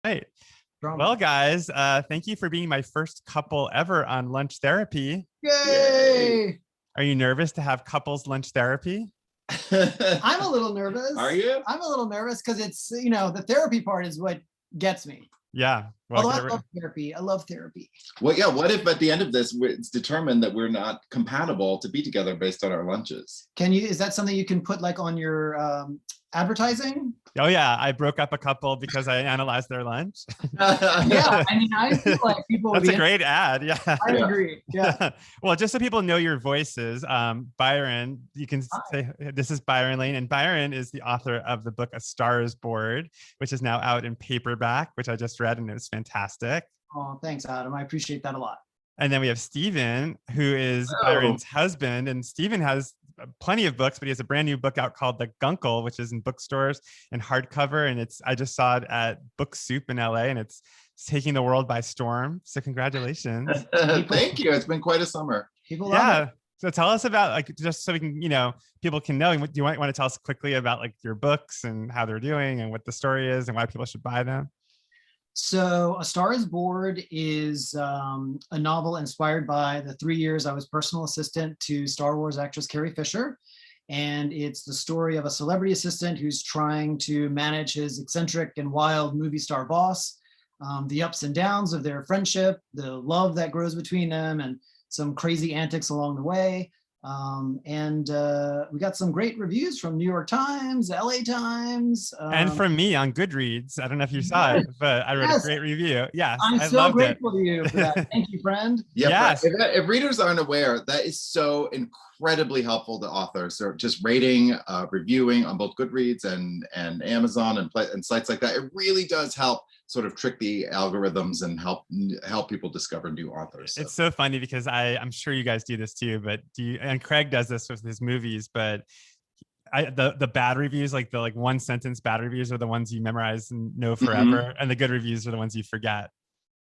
Right. Drama. Well, guys, thank you for being my first couple ever on lunch therapy. Yay! Are you nervous to have couples lunch therapy? I'm a little nervous. Are you? I'm a little nervous because it's, the therapy part is what gets me. Yeah. Well, Although I love therapy. I love therapy. Well, yeah. What if at the end of this, it's determined that we're not compatible to be together based on our lunches? Is that something you can put like on your advertising? Oh yeah, I broke up a couple because I analyzed their lunch. Yeah, I mean, I feel like people would That's a great ad. Yeah. I agree. Yeah. Well, just so people know your voices, Byron, you can say this is Byron Lane, and Byron is the author of the book A Star Is Born, which is now out in paperback, which I just read and it was fantastic. Oh, thanks, Adam. I appreciate that a lot. And then we have Steven, who is Byron's husband, and Steven has plenty of books, but he has a brand new book out called The Guncle, which is in bookstores and hardcover. And I just saw it at Book Soup in LA, and it's taking the world by storm. So congratulations. Thank you. It's been quite a summer. People love it. So tell us about, just so we can, people can know. Do you want to tell us quickly about your books and how they're doing and what the story is and why people should buy them? So A Star Is Born is a novel inspired by the 3 years I was personal assistant to Star Wars actress Carrie Fisher. And it's the story of a celebrity assistant who's trying to manage his eccentric and wild movie star boss, the ups and downs of their friendship, the love that grows between them, and some crazy antics along the way. We got some great reviews from New York Times, LA Times. And from me on Goodreads. I don't know if you saw it, but I wrote a great review. Yes, I'm so grateful to you for that. Thank you, friend. Yes. If readers aren't aware, that is so incredibly helpful to authors. So just rating, reviewing on both Goodreads and Amazon and sites like that. It really does help sort of trick the algorithms and help people discover new authors. So. It's so funny because I'm sure you guys do this too, but and Craig does this with his movies, but the bad reviews, like the one sentence bad reviews, are the ones you memorize and know forever, and the good reviews are the ones you forget.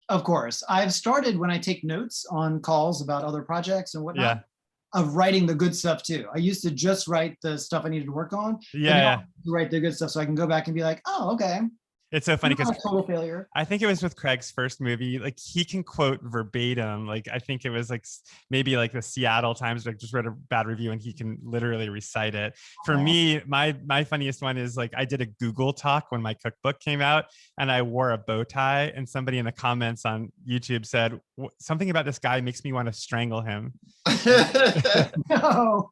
Of course. I've started, when I take notes on calls about other projects and whatnot, of writing the good stuff too. I used to just write the stuff I needed to work on. To write the good stuff so I can go back and be like, oh, okay. It's so funny because total failure. I think it was with Craig's first movie. He can quote verbatim. I think it was maybe the Seattle Times just wrote a bad review and he can literally recite it. For me, my funniest one is I did a Google talk when my cookbook came out and I wore a bow tie, and somebody in the comments on YouTube said something about this guy makes me want to strangle him. No.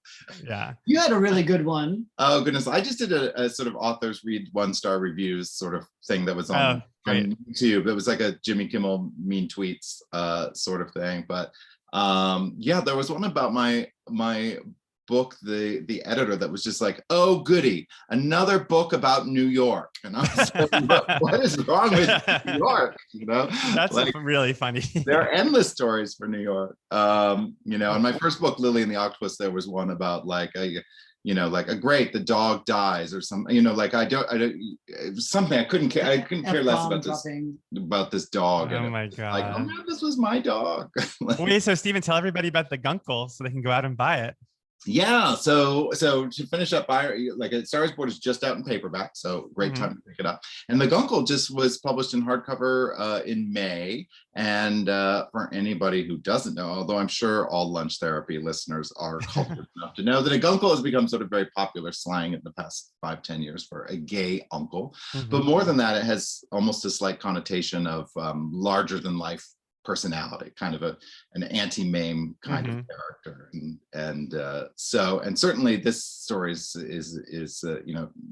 Yeah. You had a really good one. Oh goodness. I just did a sort of authors read 1-star reviews sort of thing that was on YouTube. It was like a Jimmy Kimmel mean tweets sort of thing. But there was one about my book, the editor, that was just like, oh goody, another book about New York. And I was like, what is wrong with New York? That's really funny. There are endless stories for New York. In my first book, Lily and the Octopus, there was one about the dog dies or something, something I couldn't care less about this dog. Oh my God. Oh no, this was my dog. Wait, so Steven, tell everybody about the Guncle so they can go out and buy it. Yeah, so to finish up, A Star Is Born is just out in paperback, so great time to pick it up. And the Guncle just was published in hardcover in May. And for anybody who doesn't know, although I'm sure all lunch therapy listeners are cultured enough to know that a Guncle has become sort of very popular slang in the past 5-10 years for a gay uncle. But more than that, it has almost a slight connotation of larger than life personality, kind of an anti-mame kind of character, and certainly this story is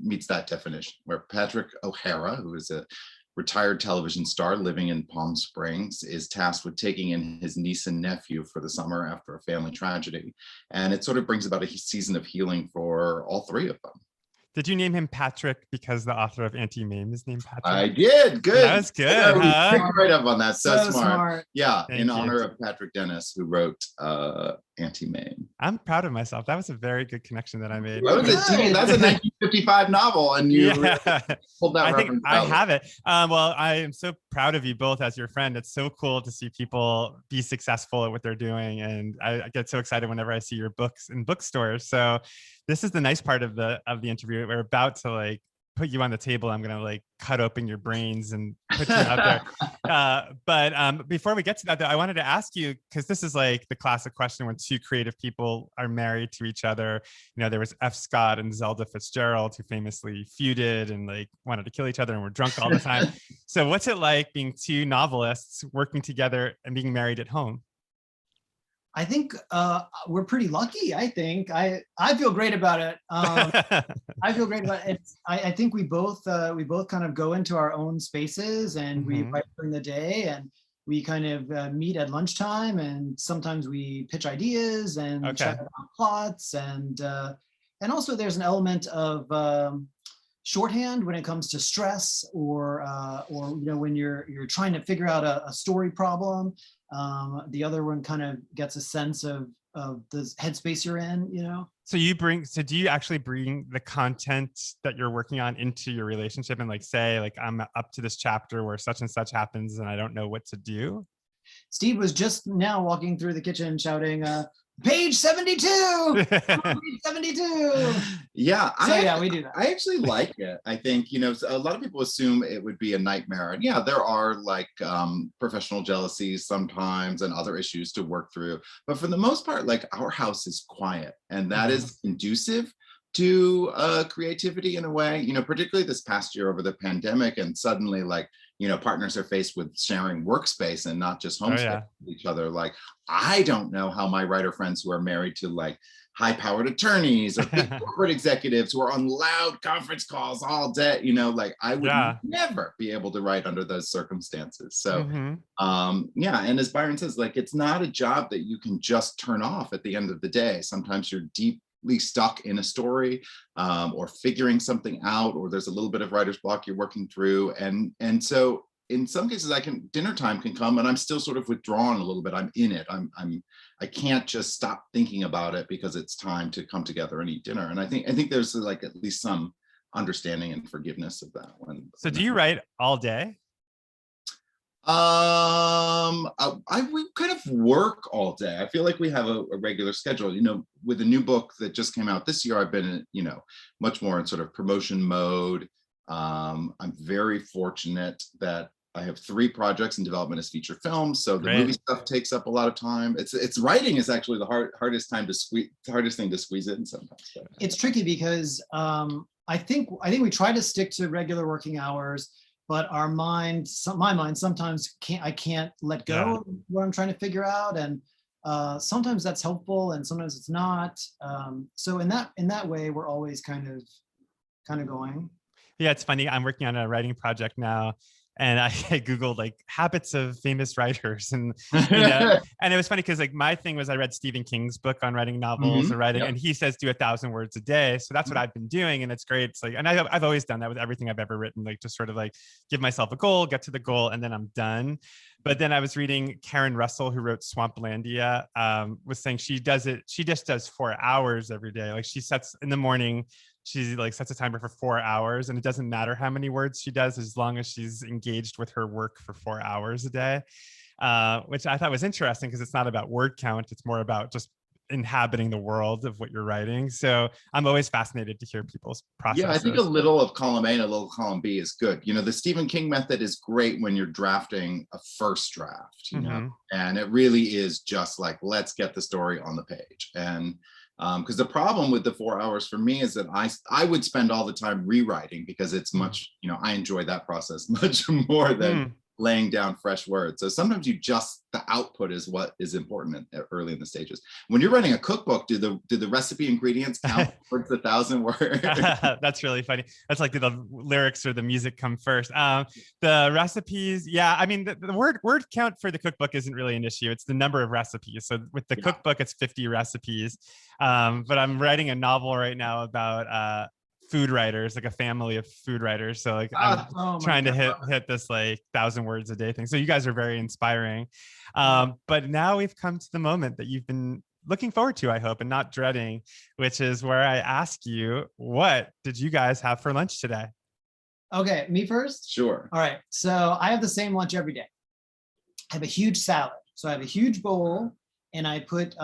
meets that definition, where Patrick O'Hara, who is a retired television star living in Palm Springs, is tasked with taking in his niece and nephew for the summer after a family tragedy, and it sort of brings about a season of healing for all three of them. Did you name him Patrick because the author of Anti-Mame is named Patrick? I did. Good. That was good. Right up on that. So smart. Yeah, Thank honor of Patrick Dennis, who wrote Anti-Mame. I'm proud of myself. That was a very good connection that I made. That's a 1955 novel, and you really pulled that reference out. I have it. Well, I am so proud of you both as your friend. It's so cool to see people be successful at what they're doing, and I get so excited whenever I see your books in bookstores. So this is the nice part of the interview. We're about to put you on the table. I'm gonna like cut open your brains and put you out there. But before we get to that, though, I wanted to ask you, because this is like the classic question when two creative people are married to each other. You know, there was F. Scott and Zelda Fitzgerald who famously feuded and like wanted to kill each other and were drunk all the time. So what's it like being two novelists working together and being married at home? I think we're pretty lucky. I think I feel great about it. I feel great about it. I think we both kind of go into our own spaces, and we write during the day, and we kind of meet at lunchtime, and sometimes we pitch ideas and chat about plots, and also there's an element of shorthand when it comes to stress, or you know, when you're trying to figure out a story problem. The other one kind of gets a sense of the headspace you're in, you know? So do you actually bring the content that you're working on into your relationship and like say, like, I'm up to this chapter where such and such happens and I don't know what to do? Steve was just now walking through the kitchen shouting, page 72, page 72. Yeah. So we do that. I actually like it. I think, you know, a lot of people assume it would be a nightmare. And yeah, there are like professional jealousies sometimes and other issues to work through. But for the most part, like, our house is quiet, and that is conducive to creativity in a way, you know, particularly this past year over the pandemic, and suddenly, like, you know, partners are faced with sharing workspace and not just home space with each other. Like, I don't know how my writer friends who are married to like high-powered attorneys or big corporate executives who are on loud conference calls all day, you know, like, I would never be able to write under those circumstances. So yeah, and as Byron says, like, it's not a job that you can just turn off at the end of the day. Sometimes you're deeply stuck in a story, or figuring something out, or there's a little bit of writer's block you're working through, and so in some cases dinner time can come and I'm still sort of withdrawn a little bit. I'm in it. I can't just stop thinking about it because it's time to come together and eat dinner. And I think there's like at least some understanding and forgiveness of that one. So do you write all day? We kind of work all day. I feel like we have a regular schedule. You know, with a new book that just came out this year, I've been, you know, much more in sort of promotion mode. I'm very fortunate that I have 3 projects in development as feature films, so the movie stuff takes up a lot of time. It's writing is actually the hardest thing to squeeze in sometimes. It's tricky because I think we try to stick to regular working hours, but my mind sometimes can't let go of what I'm trying to figure out, and sometimes that's helpful and sometimes it's not. So in that way, we're always kind of going. Yeah, it's funny. I'm working on a writing project now, and I Googled like habits of famous writers, and you know, and it was funny because like my thing was I read Stephen King's book on writing novels or writing, and he says do 1,000 words a day. So that's what I've been doing, and it's great. It's like, and I've always done that with everything I've ever written, like just sort of like give myself a goal, get to the goal, and then I'm done. But then I was reading Karen Russell, who wrote Swamplandia, was saying she just does 4 hours every day. Like she sets in the morning. She like sets a timer for 4 hours, and it doesn't matter how many words she does as long as she's engaged with her work for 4 hours a day, which I thought was interesting because it's not about word count. It's more about just inhabiting the world of what you're writing. So I'm always fascinated to hear people's processes. Yeah, I think a little of column A and a little column B is good. You know, the Stephen King method is great when you're drafting a first draft, you know, and it really is just like, let's get the story on the page. And because the problem with the 4 hours for me is that I would spend all the time rewriting because it's much, you know, I enjoy that process much more than laying down fresh words. So sometimes the output is what is important early in the stages. When you're writing a cookbook, do the recipe ingredients count towards 1,000 words? That's really funny. That's like the lyrics or the music come first. The recipes, yeah. I mean, the word count for the cookbook isn't really an issue. It's the number of recipes. So with the cookbook, it's 50 recipes. But I'm writing a novel right now about food writers, like a family of food writers. So like I'm trying to hit this like 1,000 words a day thing. So you guys are very inspiring. But now we've come to the moment that you've been looking forward to, I hope, and not dreading, which is where I ask you, what did you guys have for lunch today? Okay, me first? Sure. All right, so I have the same lunch every day. I have a huge salad. So I have a huge bowl, and I put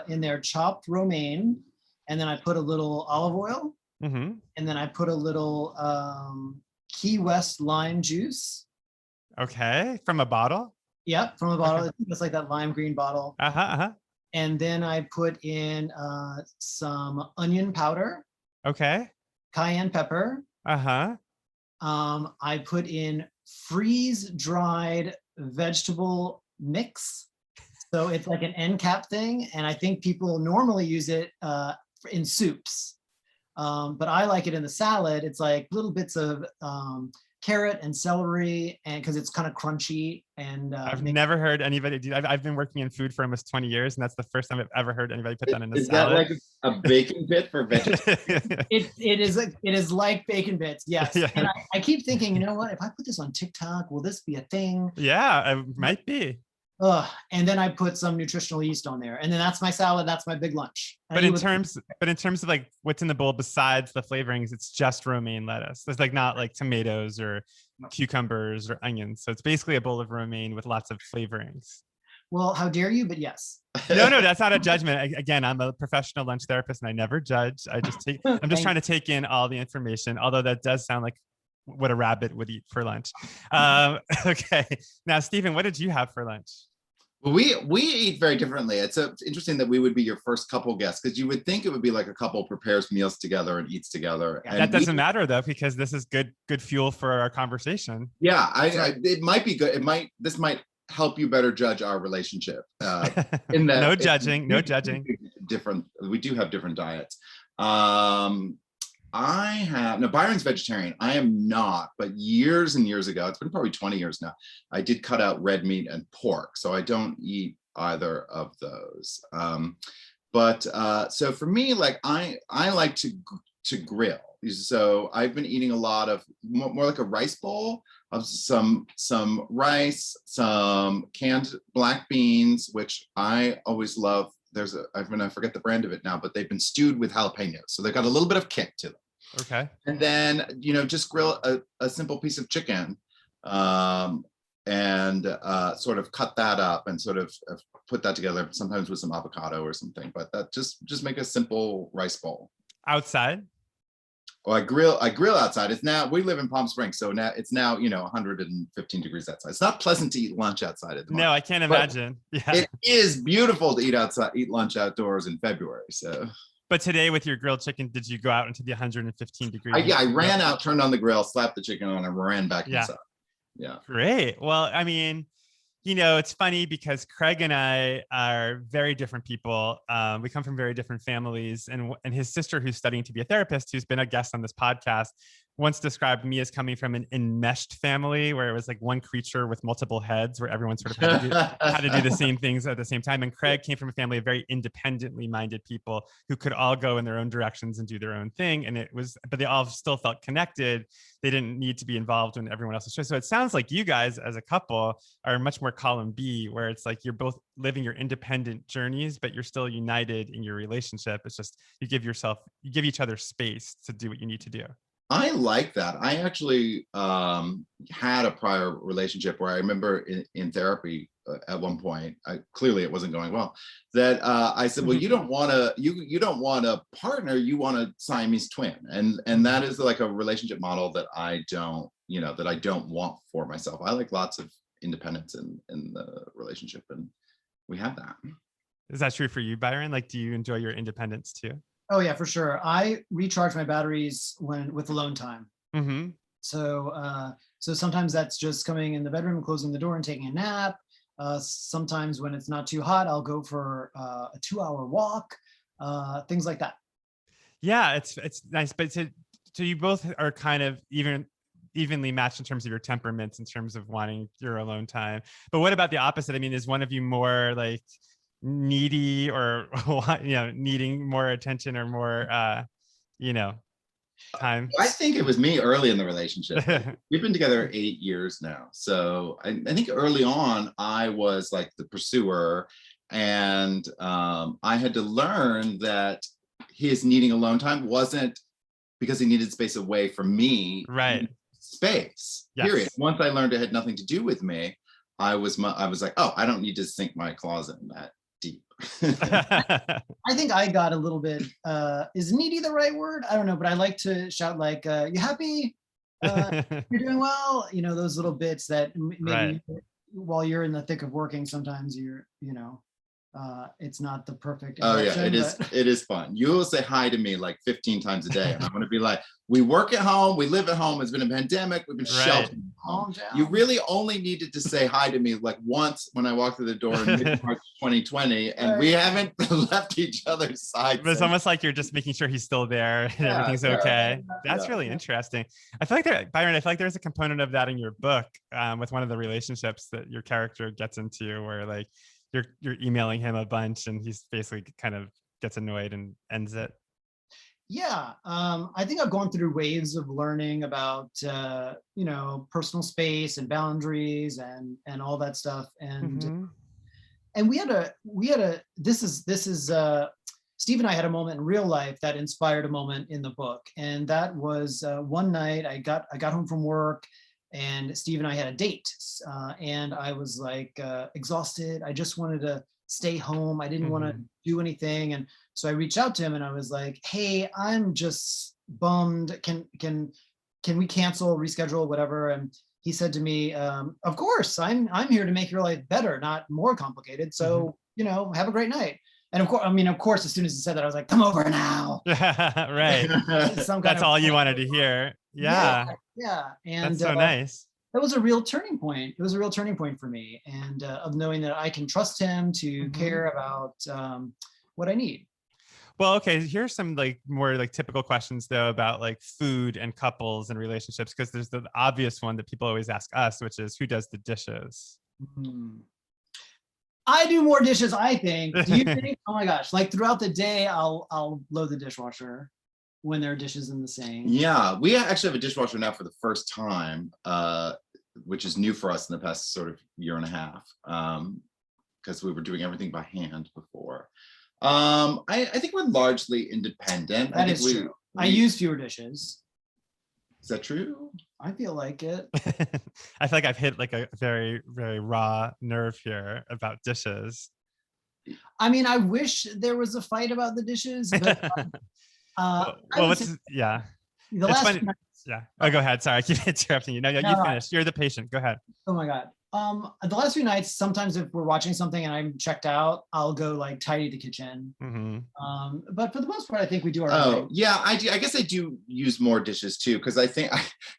in there chopped romaine, and then I put a little olive oil, Mm-hmm. And then I put a little Key West lime juice. Okay, from a bottle. Yep, from a bottle. Okay. It's like that lime green bottle. Uh-huh. And then I put in some onion powder, Okay. cayenne pepper. Uh-huh. I put in freeze-dried vegetable mix. So it's like an end cap thing. And I think people normally use it in soups. But I like it in the salad. It's like little bits of carrot and celery, and because it's kind of crunchy. And I've never heard anybody do. I've been working in food for almost 20 years, and that's the first time I've ever heard anybody put that in a Is salad. that like a bacon bit for vegetarians? It is like bacon bits, yes. Yeah. And I keep thinking, you know what? If I put this on TikTok, will this be a thing? Yeah, it might be. And then I put some nutritional yeast on there, and then that's my salad. That's my big lunch. But in terms of like what's in the bowl besides the flavorings, it's just romaine lettuce. It's like not like tomatoes or cucumbers or onions. So it's basically a bowl of romaine with lots of flavorings. Well, how dare you? But yes. No, that's not a judgment. Again, I'm a professional lunch therapist, and I never judge. I'm just trying to take in all the information. Although that does sound like what a rabbit would eat for lunch. Okay, now Steven, what did you have for lunch? Well, we eat very differently. It's interesting that we would be your first couple guests, because you would think it would be like a couple prepares meals together and eats together. Yeah, that doesn't matter though, because this is good fuel for our conversation. Yeah, it might be good. This might help you better judge our relationship. In that, no judging. Different. We do have different diets. Byron's vegetarian. I am not, but years and years ago, it's been probably 20 years now, I did cut out red meat and pork. So I don't eat either of those. So for me, like I like to grill. So I've been eating a lot of more like a rice bowl of some rice, some canned black beans, which I always love. I forget the brand of it now, but they've been stewed with jalapenos. So they've got a little bit of kick to them. Okay. And then, just grill a simple piece of chicken and sort of cut that up and sort of put that together, sometimes with some avocado or something, but that just make a simple rice bowl. Outside? Well, I grill outside. We live in Palm Springs, so now it's 115 degrees outside. It's not pleasant to eat lunch outside at the moment. No, I can't imagine. Yeah. It is beautiful to eat lunch outdoors in February. So. But today with your grilled chicken, did you go out into the 115 degrees? I ran out, turned on the grill, slapped the chicken on, and ran back inside. Yeah. Great. Well, I mean, it's funny because Craig and I are very different people. We come from very different families, and his sister, who's studying to be a therapist, who's been a guest on this podcast, once described me as coming from an enmeshed family where it was like one creature with multiple heads, where everyone sort of had to do the same things at the same time. And Craig came from a family of very independently minded people who could all go in their own directions and do their own thing. But they all still felt connected. They didn't need to be involved in everyone else's choice. So it sounds like you guys as a couple are much more column B, where it's like you're both living your independent journeys, but you're still united in your relationship. It's just you give each other space to do what you need to do. I like that. I actually had a prior relationship where I remember in therapy at one point, clearly it wasn't going well, that I said, well, you don't want a partner, you want a Siamese twin. And that is like a relationship model that I don't want for myself. I like lots of independence in the relationship, and we have that. Is that true for you, Byron? Like, do you enjoy your independence too? Oh yeah, for sure. I recharge my batteries with alone time. Mm-hmm. So sometimes that's just coming in the bedroom and closing the door and taking a nap. Sometimes when it's not too hot, I'll go for a 2-hour walk, things like that. Yeah, it's nice. But so you both are kind of evenly matched in terms of your temperaments, in terms of wanting your alone time. But what about the opposite? I mean, is one of you more like needy, or needing more attention or more time? I think it was me early in the relationship. We've been together 8 years now, so I think early on I was like the pursuer, and I had to learn that his needing alone time wasn't because he needed space away from me. Right. Space. Yes. Period. Once I learned it had nothing to do with me, I was like, oh, I don't need to sink my claws in that. deep. I think I got a little bit, is needy the right word? I don't know, but I like to shout like, you happy? You're doing well? You know, those little bits that maybe Right. while you're in the thick of working, sometimes it's not the perfect Oh yeah, interaction, it is fun. You will say hi to me like 15 times a day. And I'm gonna be like, we work at home, we live at home, it's been a pandemic, we've been Right. sheltering at home. You really only needed to say hi to me like once when I walked through the door in mid-March 2020, and we haven't left each other's sides. But it's almost like you're just making sure he's still there and everything's okay. That's really interesting. I feel like Byron, I feel like there's a component of that in your book, with one of the relationships that your character gets into, where like you're emailing him a bunch and he's basically kind of gets annoyed and ends it. Yeah, I think I've gone through waves of learning about personal space and boundaries and all that stuff. And we had a this is Steve and I had a moment in real life that inspired a moment in the book. And that was one night I got home from work, and Steve and I had a date, and I was like exhausted. I just wanted to stay home. I didn't want to do anything. And so I reached out to him and I was like, hey, I'm just bummed. Can we cancel, reschedule, whatever? And he said to me, of course, I'm here to make your life better, not more complicated. So, have a great night. And of course, as soon as he said that, I was like, come over now. Right. That's all you wanted to hear. Yeah. And that's so nice. That was a real turning point. It was a real turning point for me, and of knowing that I can trust him to care about what I need. Well, okay, here's some like more like typical questions though about like food and couples and relationships, because there's the obvious one that people always ask us, which is who does the dishes? I do more dishes, I think. Do you think? Oh my gosh, like throughout the day, I'll load the dishwasher when there are dishes in the sink. Yeah, we actually have a dishwasher now for the first time, which is new for us in the past sort of year and a half, because we were doing everything by hand before. I think we're largely independent. That is true. I use fewer dishes. Is that true? I feel like it. I feel like I've hit like a very, very raw nerve here about dishes. I mean, I wish there was a fight about the dishes, but yeah. The last yeah. Oh, go ahead. Sorry, I keep interrupting you. No, you finished. You're the patient. Go ahead. Oh my God. The last few nights, sometimes if we're watching something and I'm checked out, I'll go like tidy the kitchen. But for the most part, I think we do our own thing. Yeah, I do. I guess I do use more dishes too, because I think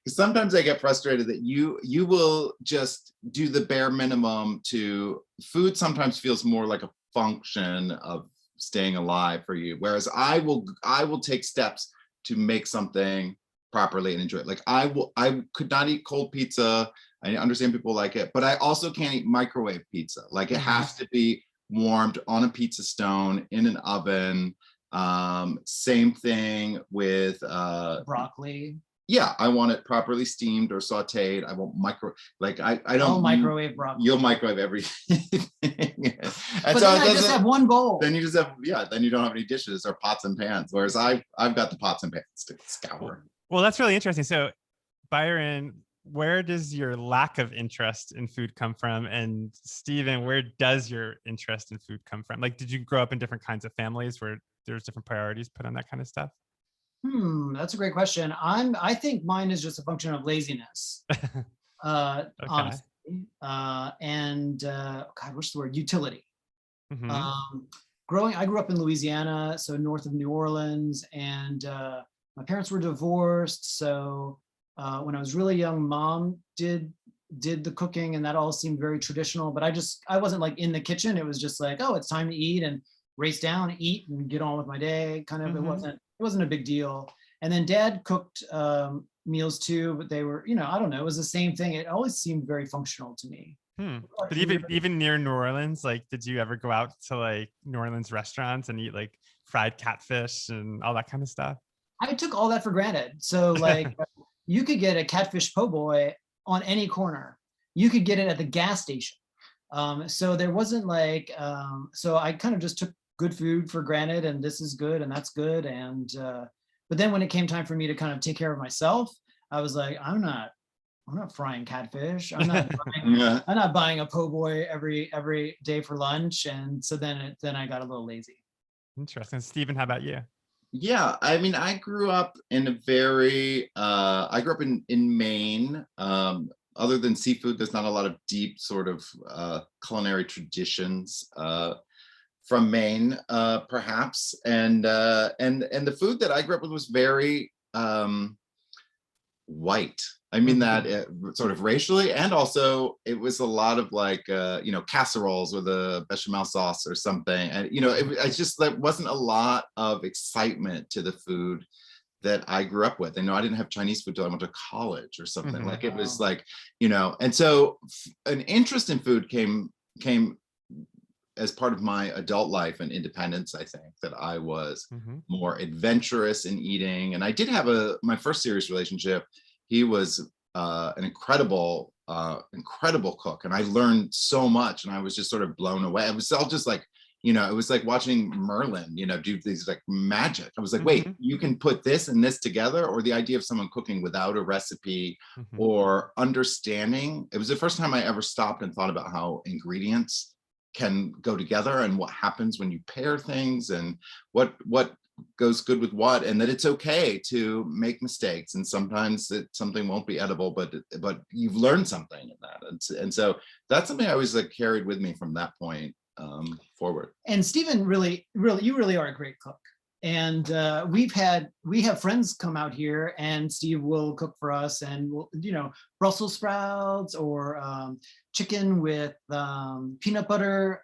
sometimes I get frustrated that you will just do the bare minimum to food. Sometimes feels more like a function of staying alive for you, whereas I will take steps to make something properly and enjoy it. Like I could not eat cold pizza. I understand people like it, but I also can't eat microwave pizza. Like it has to be warmed on a pizza stone in an oven. Same thing with broccoli. Yeah, I want it properly steamed or sauteed. I won't I don't microwave broccoli. You'll microwave everything. But so I just have one bowl. Then you just have, then you don't have any dishes or pots and pans. Whereas I've got the pots and pans to scour. Well, that's really interesting. So Byron, where does your lack of interest in food come from? And Steven, where does your interest in food come from? Like, did you grow up in different kinds of families where there's different priorities put on that kind of stuff? That's a great question. I think mine is just a function of laziness. Honestly. God, what's the word? Utility. I grew up in Louisiana, so north of New Orleans, and my parents were divorced. So when I was really young, mom did the cooking, and that all seemed very traditional. But I wasn't like in the kitchen. It was just like, oh, it's time to eat, and race down, eat, and get on with my day. Kind of. It wasn't a big deal. And then dad cooked meals too, but they were, I don't know. It was the same thing. It always seemed very functional to me. But even near New Orleans, like, did you ever go out to like New Orleans restaurants and eat like fried catfish and all that kind of stuff? I took all that for granted. So like, you could get a catfish po' boy on any corner. You could get it at the gas station. So there wasn't like, so I kind of just took good food for granted, and this is good and that's good. And but then when it came time for me to kind of take care of myself, I was like, I'm not I'm not frying catfish. I'm not buying a po' boy every day for lunch. And so then I got a little lazy. Interesting. Steven, how about you? Yeah, I mean, I grew up in in Maine. Other than seafood, there's not a lot of deep sort of culinary traditions from Maine, perhaps. And the food that I grew up with was very white. I mean that sort of racially, and also it was a lot of like casseroles with a bechamel sauce or something, and it's just there wasn't a lot of excitement to the food that I grew up with. I didn't have Chinese food till I went to college or something. Like it was like, and so an interest in food came as part of my adult life and independence. I think that I was more adventurous in eating, and I did have my first serious relationship. He was an incredible cook, and I learned so much, and I was just sort of blown away. It was all just like, it was like watching Merlin, do these like magic. I was like, wait, you can put this and this together? Or the idea of someone cooking without a recipe or understanding. It was the first time I ever stopped and thought about how ingredients can go together and what happens when you pair things and what goes good with what, and that it's okay to make mistakes, and sometimes something won't be edible, but you've learned something in that, and so that's something I always like carried with me from that point forward. And Steven, you really are a great cook. And we have friends come out here, and Steve will cook for us, and we'll, Brussels sprouts or chicken with peanut butter,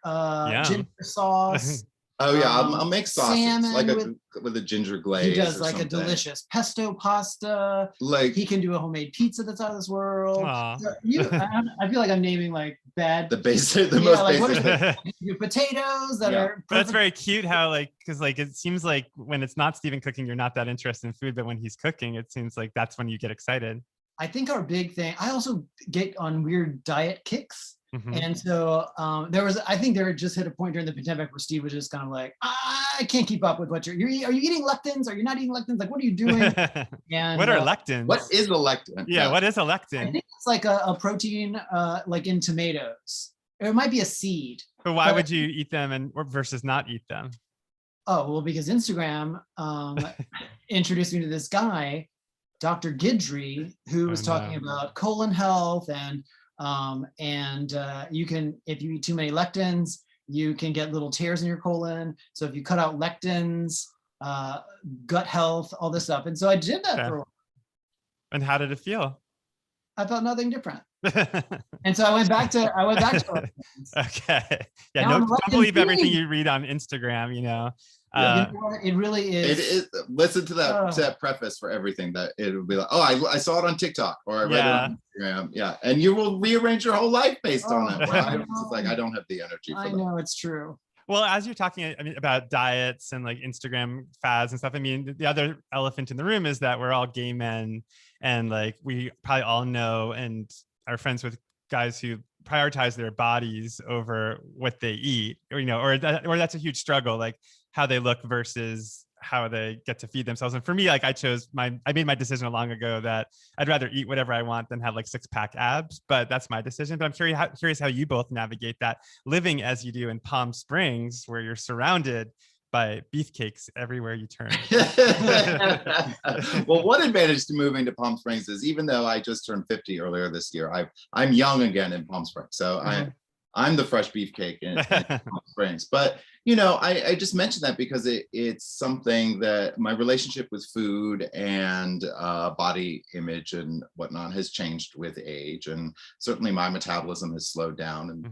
ginger sauce. Oh yeah, I'll make sausage like with a ginger glaze. He does like a delicious pesto pasta. Like he can do a homemade pizza that's out of this world. So I feel like I'm naming like the most basic. Your potatoes that are. But that's very cute. How because it seems like when it's not Steven cooking, you're not that interested in food, but when he's cooking, it seems like that's when you get excited. I think our big thing. I also get on weird diet kicks. And so I think there just hit a point during the pandemic where Steve was just kind of like, I can't keep up with what are you eating lectins? Are you not eating lectins? Like, what are you doing? And what are lectins? What is a lectin? Yeah, what is a lectin? I think it's like a protein like in tomatoes. Or it might be a seed. But why would you eat them versus not eat them? Oh, well, because Instagram introduced me to this guy, Dr. Guidry, who was talking about colon health and you can, if you eat too many lectins, you can get little tears in your colon. So if you cut out lectins, gut health, all this stuff. And so I did that for a while. And how did it feel? I felt nothing different. And so I went back to okay. Yeah, don't believe everything you read on Instagram, it really is. It is. Listen to that preface for everything. That it will be like, I saw it on TikTok, or I read it on Instagram. Yeah, and you will rearrange your whole life based on it. I don't have the energy for that. I know it's true. Well, as you're talking about diets and like Instagram fads and stuff, the other elephant in the room is that we're all gay men, and like we probably all know and are friends with guys who prioritize their bodies over what they eat, or that's a huge struggle, like how they look versus how they get to feed themselves. And for me, like I made my decision long ago that I'd rather eat whatever I want than have like 6-pack abs, but that's my decision. But I'm curious how you both navigate that, living as you do in Palm Springs, where you're surrounded by beefcakes everywhere you turn. Well, one advantage to moving to Palm Springs is, even though I just turned 50 earlier this year, I'm young again in Palm Springs. So I'm the fresh beefcake in Palm Springs. But I just mentioned that because it's something that my relationship with food and body image and whatnot has changed with age, and certainly my metabolism has slowed down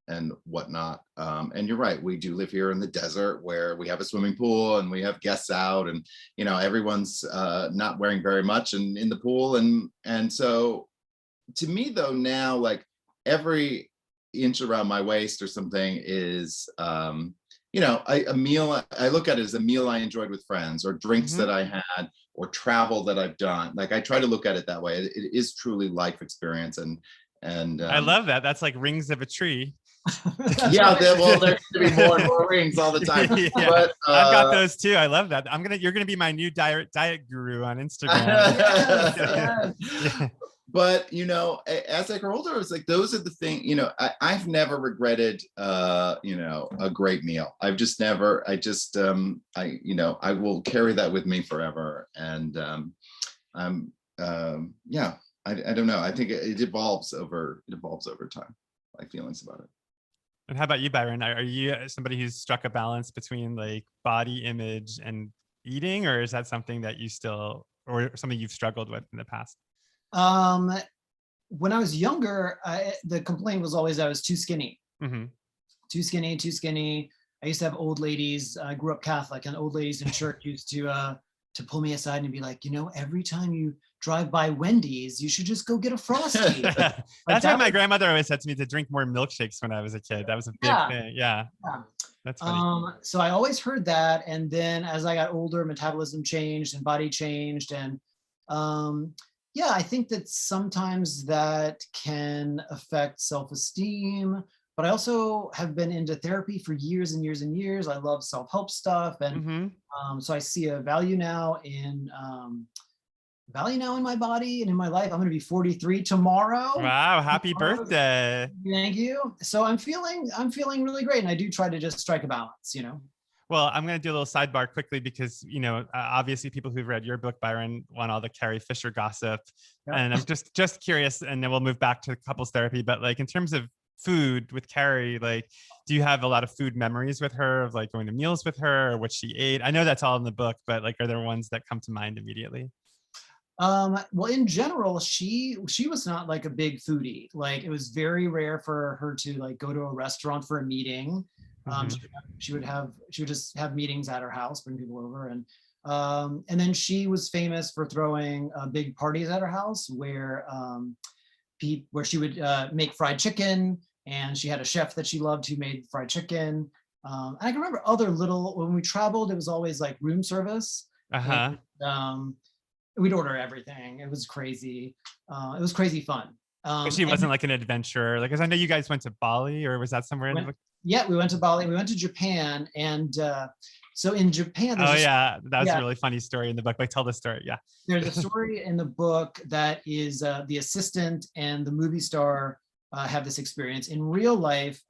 and whatnot. And you're right, we do live here in the desert where we have a swimming pool and we have guests out, and everyone's not wearing very much in the pool, and so to me though, now like every inch around my waist or something is a meal. I look at it as a meal I enjoyed with friends, or drinks that I had, or travel that I've done. Like I try to look at it that way. It is truly life experience, and I love that. That's like rings of a tree. Yeah, there should be more and more rings all the time. Yeah. But I've got those too. I love that. You're gonna be my new diet guru on Instagram. Yes. Yeah. but as I grow older, I was like, those are the things, I've never regretted a great meal. I've just never, I will carry that with me forever. And yeah, I don't know. I think it evolves over time, my feelings about it. And how about you, Byron? Are you somebody who's struck a balance between like body image and eating, or is that something that you still, or something you've struggled with in the past? When I was younger, the complaint was always I was too skinny. Mm-hmm. Too skinny. I used to have old ladies. I grew up Catholic, and old ladies in church used to pull me aside and be like, every time you drive by Wendy's, you should just go get a Frosty. That's why my grandmother always said to me to drink more milkshakes when I was a kid. That was a big thing. Yeah. That's funny. So I always heard that. And then as I got older, metabolism changed and body changed. And I think that sometimes that can affect self-esteem, but I also have been into therapy for years and years and years. I love self-help stuff. And so I see a value now in my body and in my life. I'm going to be 43 tomorrow. Wow. Happy birthday. Thank you. So I'm feeling really great. And I do try to just strike a balance, Well, I'm going to do a little sidebar quickly because, obviously people who've read your book, Byron, want all the Carrie Fisher gossip. Yeah. And I'm just curious, and then we'll move back to couples therapy. But like in terms of food with Carrie, like, do you have a lot of food memories with her of like going to meals with her or what she ate? I know that's all in the book, but like, are there ones that come to mind immediately? Well, in general, she was not like a big foodie. Like it was very rare for her to like go to a restaurant for a meeting. She would just have meetings at her house, bring people over, and then she was famous for throwing big parties at her house where she would make fried chicken, and she had a chef that she loved who made fried chicken. And I can remember other when we traveled, it was always like room service. And, we'd order everything. It was crazy. It was crazy fun. But she wasn't like an adventurer, like, because I know you guys went to Bali, or was that somewhere in the book? Yeah, we went to Bali. We went to Japan, and so in Japan. That was a really funny story in the book. Like, tell the story. Yeah, there's a story in the book that is the assistant and the movie star have this experience. In real life,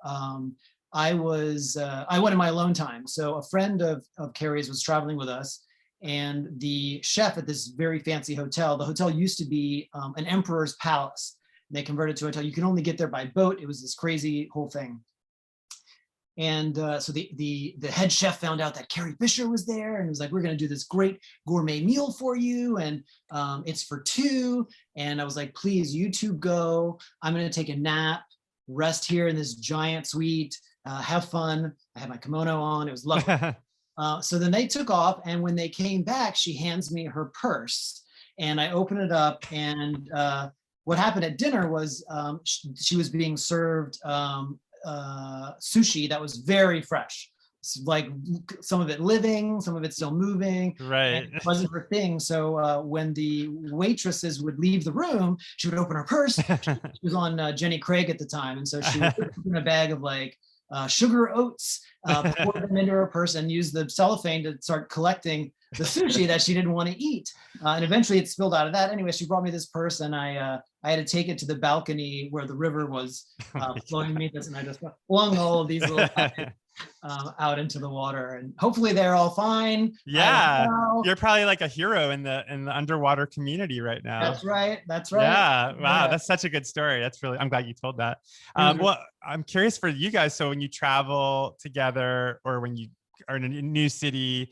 I went in my alone time. So a friend of Carrie's was traveling with us, and the chef at this very fancy hotel. The hotel used to be an emperor's palace. They converted to a hotel. You can only get there by boat. It was this crazy whole thing. And so the head chef found out that Carrie Fisher was there and was like, we're going to do this great gourmet meal for you. And it's for two. And I was like, please, you two go. I'm going to take a nap, rest here in this giant suite, have fun. I had my kimono on. It was lovely. So then they took off. And when they came back, she hands me her purse. And I open it up. And what happened at dinner was she was being served sushi that was very fresh. It's like some of it living, some of it still moving. Right. It wasn't her thing. So when the waitresses would leave the room, she would open her purse. She was on Jenny Craig at the time. And so she would open a bag of like sugar oats, pour them into her purse and use the cellophane to start collecting the sushi that she didn't want to eat. And eventually it spilled out of that. Anyway, she brought me this purse, and I had to take it to the balcony where the river was flowing beneath us, and I just flung all of these little packets out into the water, and hopefully they're all fine. Yeah, you're probably like a hero in the underwater community right now. That's right. Yeah, wow, that's such a good story. I'm glad you told that. Well, I'm curious for you guys. So when you travel together, or when you are in a new city,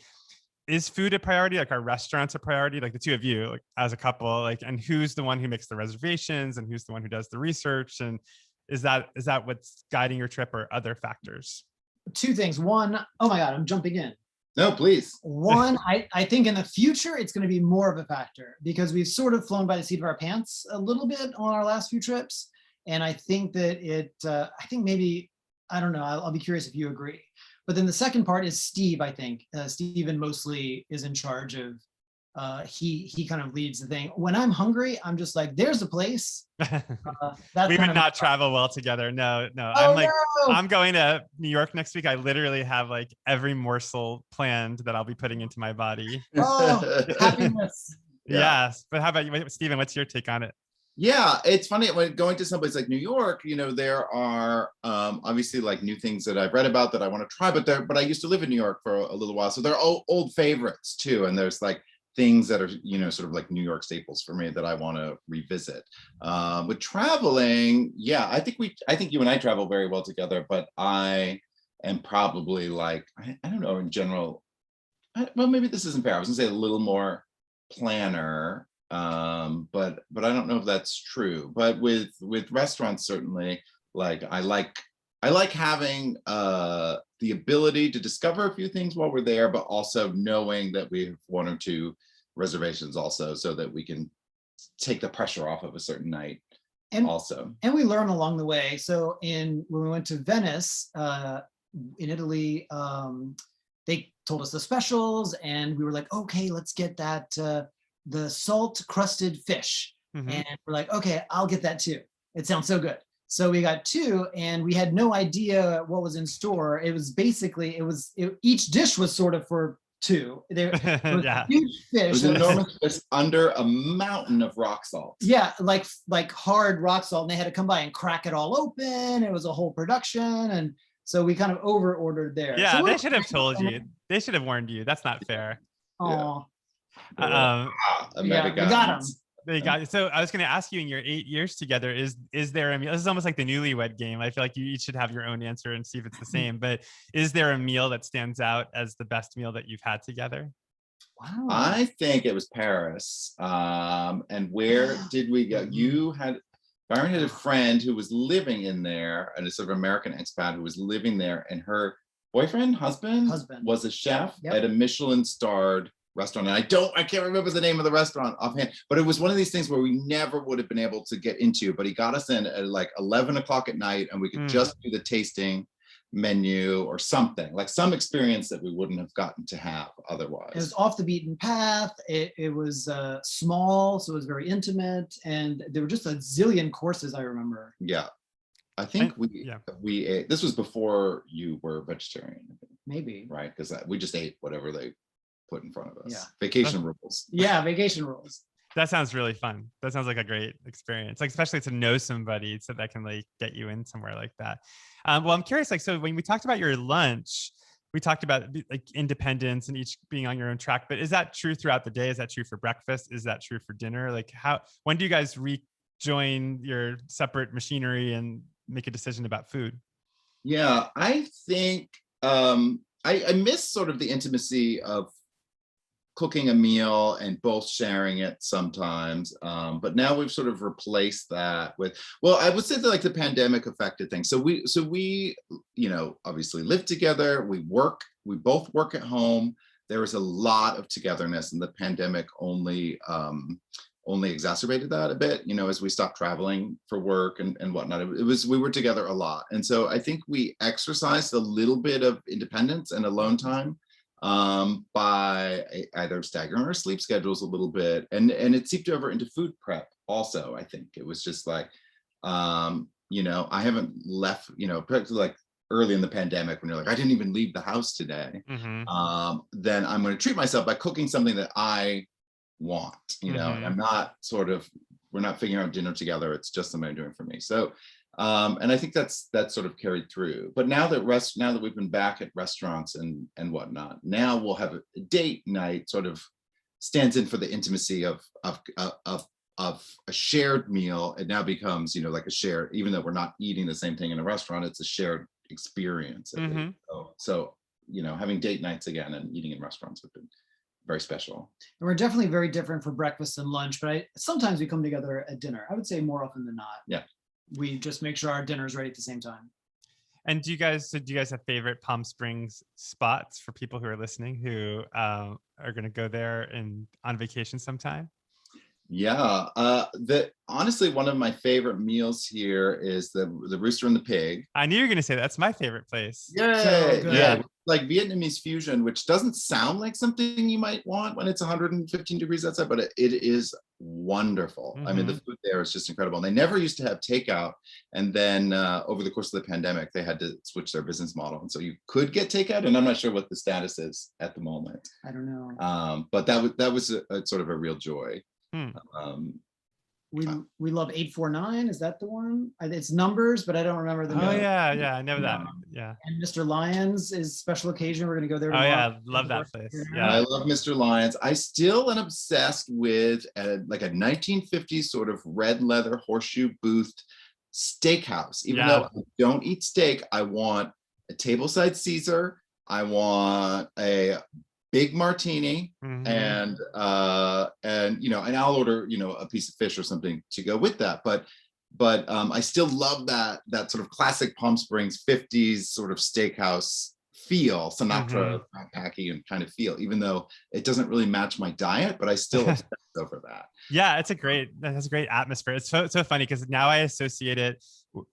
is food a priority? Like, are restaurants a priority? Like the two of you, like as a couple, like, and who's the one who makes the reservations and who's the one who does the research? And is that what's guiding your trip, or other factors? Two things. One, oh my God, I'm jumping in. No, please. One, I think in the future, it's going to be more of a factor because we've sort of flown by the seat of our pants a little bit on our last few trips. And I think that maybe, I don't know, I'll be curious if you agree. But then the second part is Steve, I think. Steven mostly is in charge of, he kind of leads the thing. When I'm hungry, I'm just like, there's a place. We would not travel well together. No. I'm going to New York next week. I literally have like every morsel planned that I'll be putting into my body. Oh, happiness. Yes. But how about you, Steven? What's your take on it? Yeah, it's funny when going to someplace like New York, there are obviously like new things that I've read about that I want to try, but I used to live in New York for a little while. So they're old favorites too. And there's like things that are, sort of like New York staples for me that I want to revisit. With traveling, yeah, I think you and I travel very well together, but I am probably like, I don't know, in general, well, maybe this isn't fair. I was gonna say a little more planner, but I don't know if that's true. But with restaurants, certainly, like I like having the ability to discover a few things while we're there, but also knowing that we have one or two reservations also, so that we can take the pressure off of a certain night. And also, and we learn along the way. So when we went to Venice in Italy, they told us the specials, and we were like, okay, let's get that the salt crusted fish. And we're like, okay, I'll get that too. It sounds so good. So we got two, and we had no idea what was in store. It was basically, each dish was sort of for two. There was Yeah. huge fish. it was enormous fish under a mountain of rock salt. Yeah, like hard rock salt, and they had to come by and crack it all open. It was a whole production, and so we kind of over ordered there. Yeah, So they should have told you. They should have warned you. That's not fair. Oh, Um, yeah, we got them. They got it. So I was going to ask you, in your 8 years together, is there a meal? This is almost like the newlywed game. I feel like you each should have your own answer and see if it's the same. But is there a meal that stands out as the best meal that you've had together? Wow. I think it was Paris. And where did we go? Byron had a friend who was living in there, and a sort of American expat who was living there, and her husband was a chef at a Michelin-starred restaurant. And I can't remember the name of the restaurant offhand, but it was one of these things where we never would have been able to get into, but he got us in at like 11 o'clock at night, and we could just do the tasting menu or something, like some experience that we wouldn't have gotten to have otherwise. It was off the beaten path. It was small, so it was very intimate, and there were just a zillion courses, I remember. Yeah. I think we ate, this was before you were vegetarian. Maybe. Right, because we just ate whatever they put in front of us. Yeah. Vacation rules. Yeah, vacation rules. That sounds really fun. That sounds like a great experience, like especially to know somebody so that can like get you in somewhere like that. Well, I'm curious, like, so when we talked about your lunch, we talked about like independence and each being on your own track, but is that true throughout the day? Is that true for breakfast? Is that true for dinner? Like when do you guys rejoin your separate machinery and make a decision about food? Yeah, I think I miss sort of the intimacy of cooking a meal and both sharing it sometimes, but now we've sort of replaced that with, well, I would say that like the pandemic affected things. So we obviously live together, we both work at home. There was a lot of togetherness, and the pandemic only exacerbated that a bit, as we stopped traveling for work and whatnot. We were together a lot, and so I think we exercised a little bit of independence and alone time by either staggering our sleep schedules a little bit, and it seeped over into food prep also. I think it was just like I haven't left, particularly like early in the pandemic when you're like, I didn't even leave the house today. Then I'm going to treat myself by cooking something that I want, and I'm not we're not figuring out dinner together. It's just something I'm doing for me. So and I think that's sort of carried through. But now that we've been back at restaurants and whatnot, now we'll have a date night, sort of stands in for the intimacy of a shared meal. It now becomes, like a shared, even though we're not eating the same thing in a restaurant, it's a shared experience. So having date nights again and eating in restaurants have been very special. And we're definitely very different for breakfast and lunch, but sometimes we come together at dinner. I would say more often than not. Yeah. We just make sure our dinner is ready at the same time. And do you guys have favorite Palm Springs spots for people who are listening who are going to go there and on vacation sometime? Yeah, honestly, one of my favorite meals here is the Rooster and the Pig. I knew you were going to say that's my favorite place. Yeah, like Vietnamese fusion, which doesn't sound like something you might want when it's 115 degrees outside, but it is wonderful. I mean, the food there is just incredible. And they never used to have takeout, and then over the course of the pandemic, they had to switch their business model, and so you could get takeout, and I'm not sure what the status is at the moment. I don't know. But that was a sort of a real joy. we love 849. Is that the one? It's numbers, but I don't remember the Oh name. yeah, I know that. Yeah. And Mr. Lyons is special occasion. We're gonna go there Oh tomorrow. yeah, love that place. Yeah. I love Mr. Lyons. I still am obsessed with like a 1950s sort of red leather horseshoe booth steakhouse. Even though I don't eat steak, I want a tableside Caesar. I want a big martini, and and I'll order a piece of fish or something to go with that. But I still love that sort of classic Palm Springs 50s sort of steakhouse feel, Sinatra backpacky and kind of feel, even though it doesn't really match my diet, but I still obsess over that. Yeah, that's a great atmosphere. It's so funny because now I associate it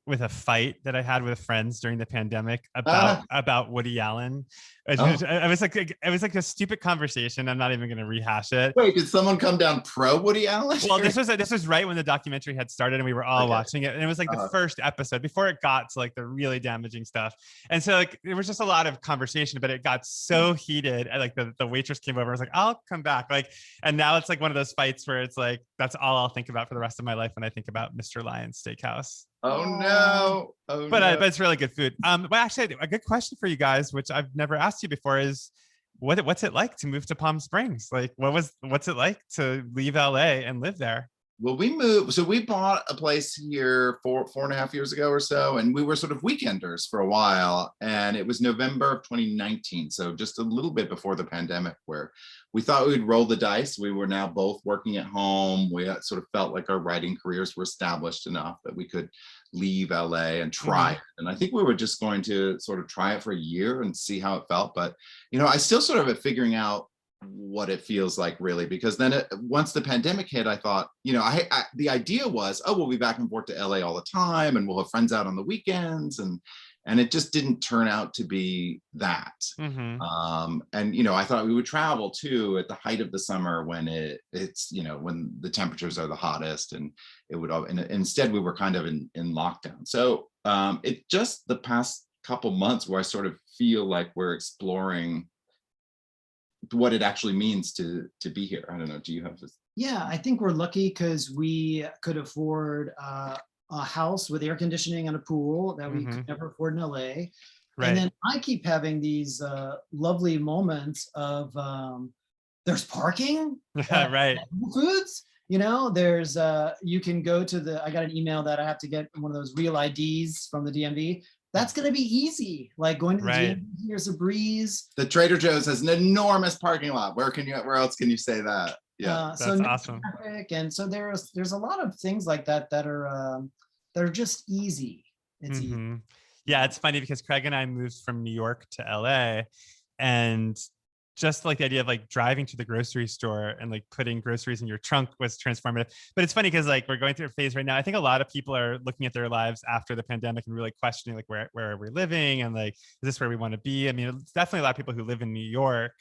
with a fight that I had with friends during the pandemic about Woody Allen. It was like a stupid conversation. I'm not even going to rehash it. Wait, did someone come down pro Woody Allen? Well, this was right when the documentary had started and we were all watching it, and it was like the first episode before it got to like the really damaging stuff. And so like there was just a lot of conversation, but it got so heated. And like the waitress came over and was like, "I'll come back." Like, and now it's like one of those fights where it's like that's all I'll think about for the rest of my life when I think about Mr. Lyons Steakhouse. Oh no! But it's really good food. But actually, a good question for you guys, which I've never asked you before, is what's it like to move to Palm Springs? Like, what's it like to leave LA and live there? Well, we bought a place here 4.5 years ago or so, and we were sort of weekenders for a while, and it was November of 2019, so just a little bit before the pandemic, where we thought we'd roll the dice. We were now both working at home. We sort of felt like our writing careers were established enough that we could leave LA and try it. And I think we were just going to sort of try it for a year and see how it felt. But, I still sort of am figuring out what it feels like really, because then once the pandemic hit, I thought, the idea was, we'll be back and forth to LA all the time and we'll have friends out on the weekends. And it just didn't turn out to be that. And, I thought we would travel too at the height of the summer when it's when the temperatures are the hottest, and it would, and instead we were kind of in lockdown. So it just the past couple months where I sort of feel like we're exploring what it actually means to be here. I don't know. Do you have this? Yeah, I think we're lucky because we could afford a house with air conditioning and a pool that we could never afford in LA. Right. And then I keep having these lovely moments of there's parking, right? Foods. There's you can go to I got an email that I have to get one of those real IDs from the DMV. That's going to be easy. Like going to the DMV, here's a breeze. The Trader Joe's has an enormous parking lot. Where else can you say that? Yeah, that's so awesome. Traffic, and so there's a lot of things like that that are just easy. It's easy. Yeah, it's funny because Craig and I moved from New York to LA, and just like the idea of like driving to the grocery store and like putting groceries in your trunk was transformative. But it's funny because like we're going through a phase right now. I think a lot of people are looking at their lives after the pandemic and really questioning like where are we living, and like, is this where we want to be? I mean, it's definitely a lot of people who live in New York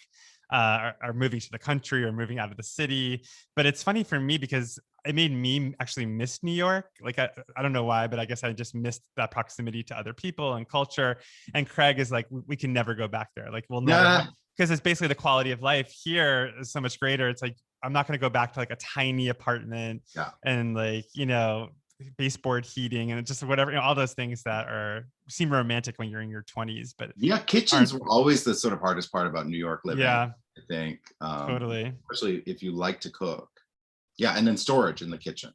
are moving to the country or moving out of the city. But it's funny for me because it made me actually miss New York. Like, I don't know why, but I guess I just missed that proximity to other people and culture. And Craig is like, we can never go back there. Like, we'll never, because it's basically the quality of life here is so much greater. It's like, I'm not going to go back to like a tiny apartment and like, baseboard heating and just whatever, all those things that seem romantic when you're in your 20s. But kitchens were always the sort of hardest part about New York living. I think totally, especially if you like to cook. And then storage in the kitchen.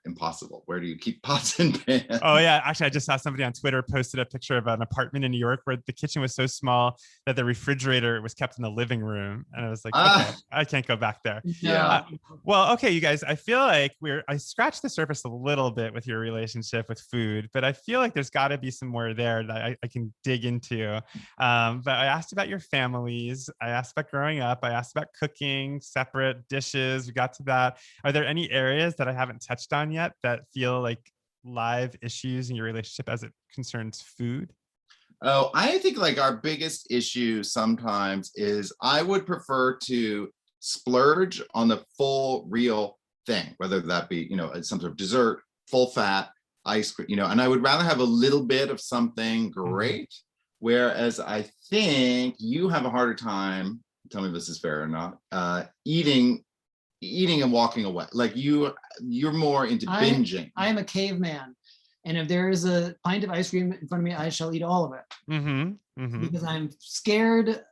Impossible. Where do you keep pots and pans? Oh yeah, actually I just saw somebody on Twitter posted a picture of an apartment in New York where the kitchen was so small that the refrigerator was kept in the living room, and I was like, okay, I can't go back there. Well, okay, you guys, I feel like I scratched the surface a little bit with your relationship with food, but I feel like there's got to be some more there that I can dig into. But I asked about your families, I asked about growing up, I asked about cooking, separate dishes, we got to that. Are there any areas that I haven't touched on yet that feel like live issues in your relationship as it concerns food? Oh, I think like our biggest issue sometimes is I would prefer to splurge on the full real thing, whether that be, some sort of dessert, full fat, ice cream, and I would rather have a little bit of something great. Whereas I think you have a harder time, tell me if this is fair or not, eating eating and walking away. Like you're more into binging. I am a caveman. And if there is a pint of ice cream in front of me, I shall eat all of it. Because I'm scared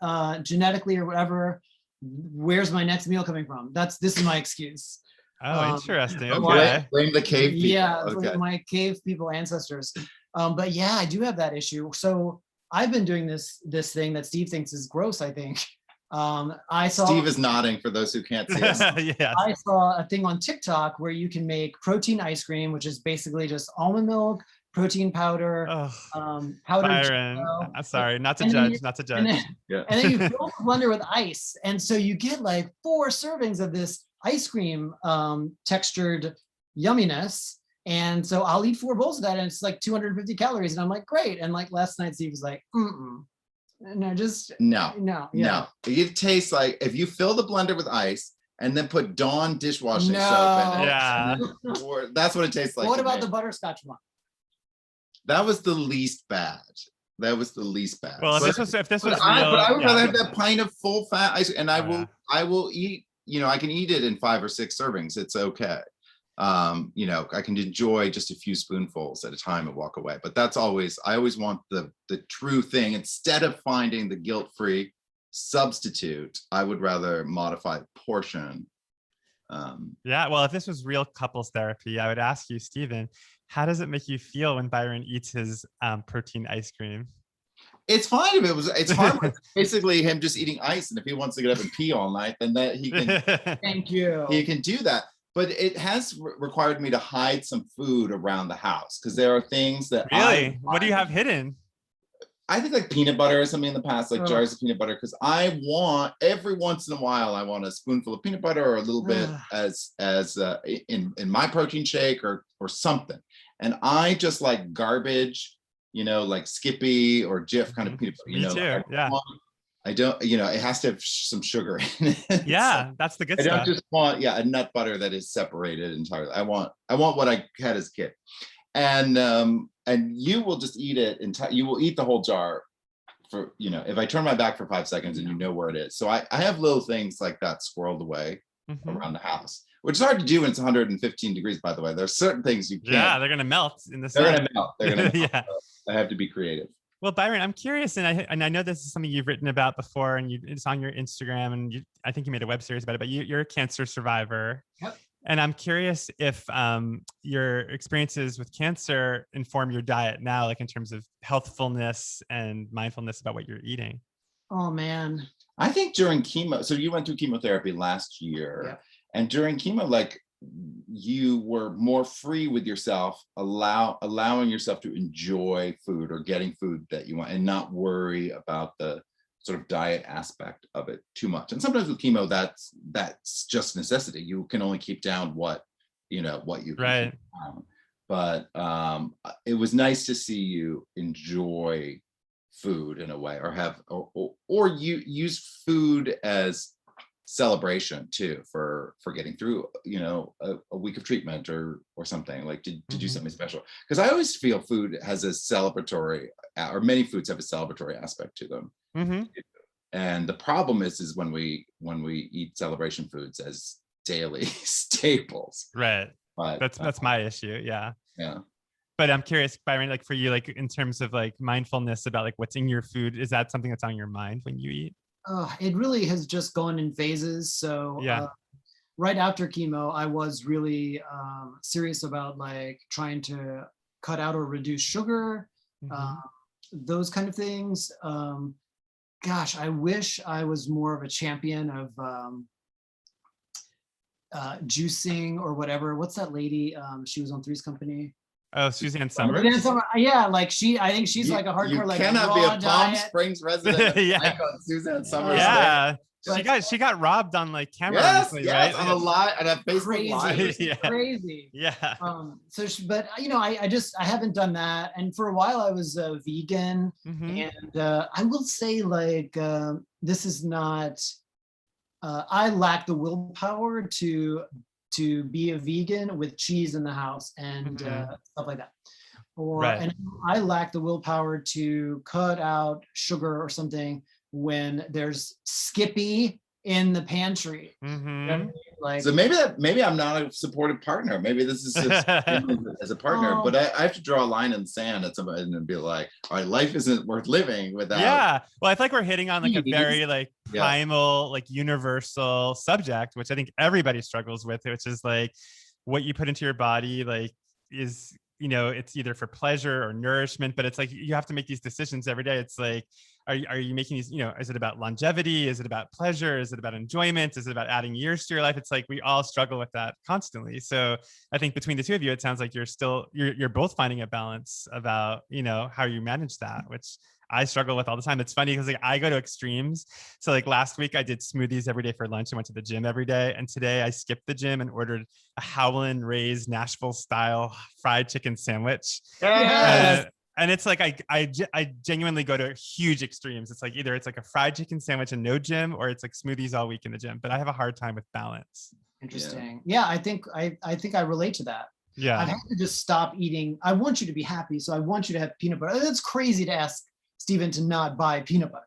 genetically or whatever. Where's my next meal coming from? This is my excuse. Oh, interesting. Okay. Blame the cave people. Yeah, okay. My cave people ancestors. But yeah, I do have that issue. So I've been doing this thing that Steve thinks is gross, I think. Steve is nodding for those who can't see us. Yes. I saw a thing on TikTok where you can make protein ice cream, which is basically just almond milk, protein powder, powdered Byron, I'm sorry, not to judge. And then you fill the blender with ice. And so you get like 4 servings of this ice cream textured yumminess. And so I'll eat 4 bowls of that and it's like 250 calories. And I'm like, great. And like last night, Steve was like, no. It tastes like if you fill the blender with ice and then put Dawn dishwashing soap in it. Yeah. That's what it tastes like. What about the butterscotch one? That was the least bad. Well, if this was real, I would rather have that pint of full fat ice, and I will eat. I can eat it in 5 or 6 servings. It's okay. I can enjoy just a few spoonfuls at a time and walk away. But I always want the true thing. Instead of finding the guilt-free substitute, I would rather modify the portion. Well, if this was real couples therapy, I would ask you, Steven, how does it make you feel when Byron eats his protein ice cream? It's fine if it's fine. Basically him just eating ice. And if he wants to get up and pee all night, then that he can, thank you. He can do that. But it has required me to hide some food around the house because there are things that what do you have hidden? I think like peanut butter or something in the past, like jars of peanut butter, because I want every once in a while I want a spoonful of peanut butter or a little bit as in my protein shake or something. And I just like garbage, like Skippy or Jif kind of peanut butter. Me too. I don't, it has to have some sugar in it. Yeah, that's the good stuff. I don't just want, a nut butter that is separated entirely. I want what I had as a kid. And you will just eat it you will eat the whole jar for, if I turn my back for 5 seconds and you know where it is. So I have little things like that squirreled away around the house, which is hard to do when it's 115 degrees, by the way. There's certain things you can't. Yeah, they're going to melt in the sun. They're going to melt. Yeah. I have to be creative. Well, Byron, I'm curious, and I know this is something you've written about before, and it's on your Instagram, and I think you made a web series about it, but you're a cancer survivor. Yep. And I'm curious if your experiences with cancer inform your diet now, like in terms of healthfulness and mindfulness about what you're eating. Oh, man. I think during chemo, so you went through chemotherapy last year, and during chemo, like you were more free with yourself, allowing yourself to enjoy food or getting food that you want and not worry about the sort of diet aspect of it too much. And sometimes with chemo, that's just necessity. You can only keep down what you can right. keep down. But it was nice to see you enjoy food in a way, or have or you use food as celebration too for getting through a week of treatment or something, like to do something special. Because I always feel food has a celebratory, or many foods have a celebratory aspect to them. And the problem is when we eat celebration foods as daily staples, right? But that's my issue. Yeah But I'm curious, Byron, like for you, like in terms of like mindfulness about like what's in your food, is that something that's on your mind when you eat? It really has just gone in phases. So right after chemo, I was really serious about like trying to cut out or reduce sugar, those kind of things. Gosh, I wish I was more of a champion of juicing or whatever. What's that lady? She was on Three's Company. Oh, Suzanne Summers. Yeah, like I think she's like a hardcore. You like cannot be a Palm diet. Springs resident. Yeah, Suzanne Summers. Yeah, she got robbed on like camera. Yes, recently, right? on a live, on a Facebook Live. Crazy. Yeah. So, but I haven't done that, and for a while I was vegan, and I will say like this is not. I lack the willpower to be a vegan with cheese in the house and stuff like that. And I lack the willpower to cut out sugar or something when there's Skippy in the pantry. Mm-hmm. Like, So maybe I'm not a supportive partner. Maybe this is just as a partner, but I have to draw a line in the sand at somebody and be like, all right, life isn't worth living without. Yeah. Well, I feel like we're hitting on like a Please. very like Yeah. primal, like universal subject, which I think everybody struggles with, which is like what you put into your body, like is, you know, it's either for pleasure or nourishment, but it's like you have to make these decisions every day. It's like, are you making these, you know, is it about longevity? Is it about pleasure? Is it about enjoyment? Is it about adding years to your life? It's like we all struggle with that constantly. So I think between the two of you, it sounds like you're both finding a balance about, you know, how you manage that, which I struggle with all the time. It's funny because like I go to extremes. So like last week I did smoothies every day for lunch and went to the gym every day. And today I skipped the gym and ordered a Howlin' Ray's Nashville style fried chicken sandwich. Yes. And it's like I genuinely go to huge extremes. It's like either it's like a fried chicken sandwich and no gym, or it's like smoothies all week in the gym. But I have a hard time with balance. Interesting. Yeah, I think I relate to that. Yeah. I've had to just stop eating. I want you to be happy, so I want you to have peanut butter. It's crazy to ask Steven to not buy peanut butter.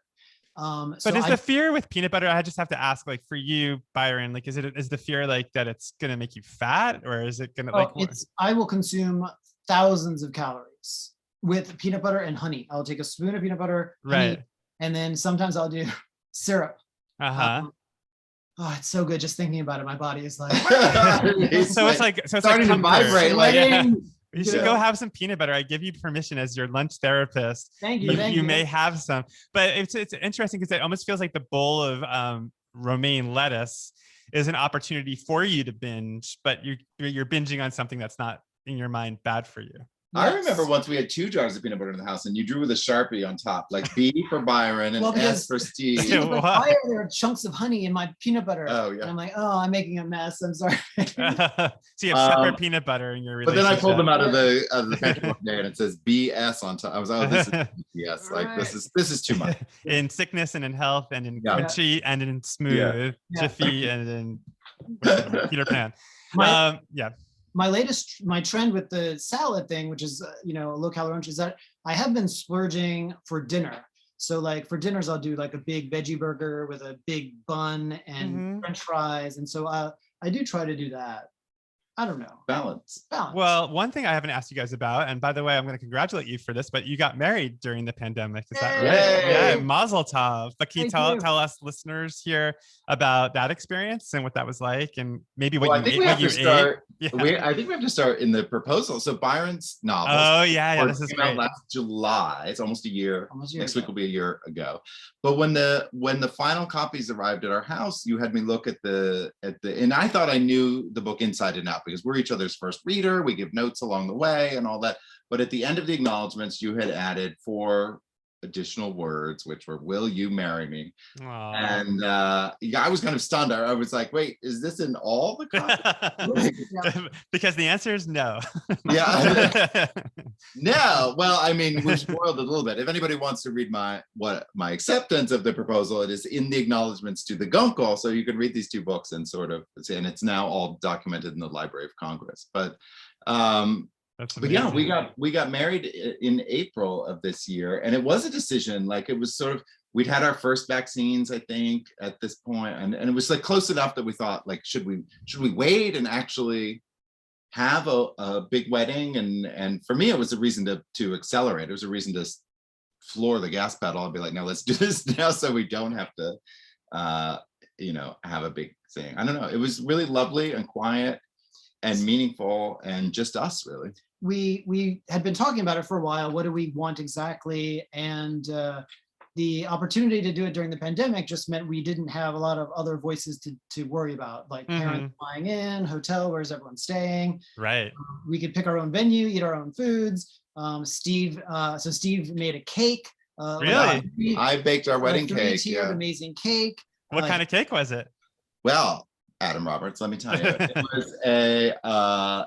But is the fear with peanut butter? I just have to ask, like for you, Byron, like is the fear like that it's gonna make you fat, or is it gonna I will consume thousands of calories with peanut butter and honey. I'll take a spoon of peanut butter, honey, and then sometimes I'll do syrup. Oh, it's so good just thinking about it. My body is like it's starting to vibrate. Like, you should go have some peanut butter. I give you permission as your lunch therapist. Thank you. You may have some, but it's interesting because it almost feels like the bowl of romaine lettuce is an opportunity for you to binge, but you're binging on something that's not in your mind bad for you. I remember once we had 2 jars of peanut butter in the house, and you drew with a Sharpie on top, like B for Byron and S for Steve. Like, why are there chunks of honey in my peanut butter? Oh, yeah. And I'm like, oh, I'm making a mess. I'm sorry. So you have separate peanut butter in your relationship. But then I pulled them out of the pantry one day, and it says BS on top. I was like, oh, this is BS. Like this is too much. In sickness and in health and in crunchy and in smooth, Jiffy and in Peter Pan. My trend with the salad thing, which is, low calorie lunch, is that I have been splurging for dinner. So like for dinners, I'll do like a big veggie burger with a big bun and French fries. And so I do try to do that. I don't know. Balance. Well, one thing I haven't asked you guys about, and by the way, I'm going to congratulate you for this, but you got married during the pandemic. Is that right? Yeah, Mazel Tov. But can you tell us listeners here about that experience and what that was like, and maybe what you ate? I think we have to start in the proposal. So Byron's novel. Oh yeah, this is great. Last July. It's almost a year. Next week will be a year ago. But when the final copies arrived at our house, you had me look at the and I thought I knew the book inside and out, because we're each other's first reader. We give notes along the way and all that. But at the end of the acknowledgments, you had added 4 additional words, which were, "Will you marry me?" Aww. And I was kind of stunned. I was like, wait, is this in all the copies? Because the answer is no. Yeah. No. Well, I mean, we've spoiled it a little bit. If anybody wants to read my acceptance of the proposal, it is in the acknowledgments to the Guncle. So you can read these 2 books and and it's now all documented in the Library of Congress. But yeah, we got married in April of this year, and it was a decision. Like, it was sort of, we'd had our first vaccines, I think, at this point, and it was like close enough that we thought, like, should we wait and actually have a big wedding? And for me, it was a reason to accelerate. It was a reason to floor the gas pedal and be like, no, let's do this now, so we don't have to have a big thing. I don't know. It was really lovely and quiet and meaningful, and just us, really. We had been talking about it for a while. What do we want exactly? And the opportunity to do it during the pandemic just meant we didn't have a lot of other voices to worry about, like parents flying in, hotel, where's everyone staying? Right. We could pick our own venue, eat our own foods. Steve made a cake. Really? I baked our wedding cake. Yeah. Amazing cake. What kind of cake was it? Well, Adam Roberts, let me tell you,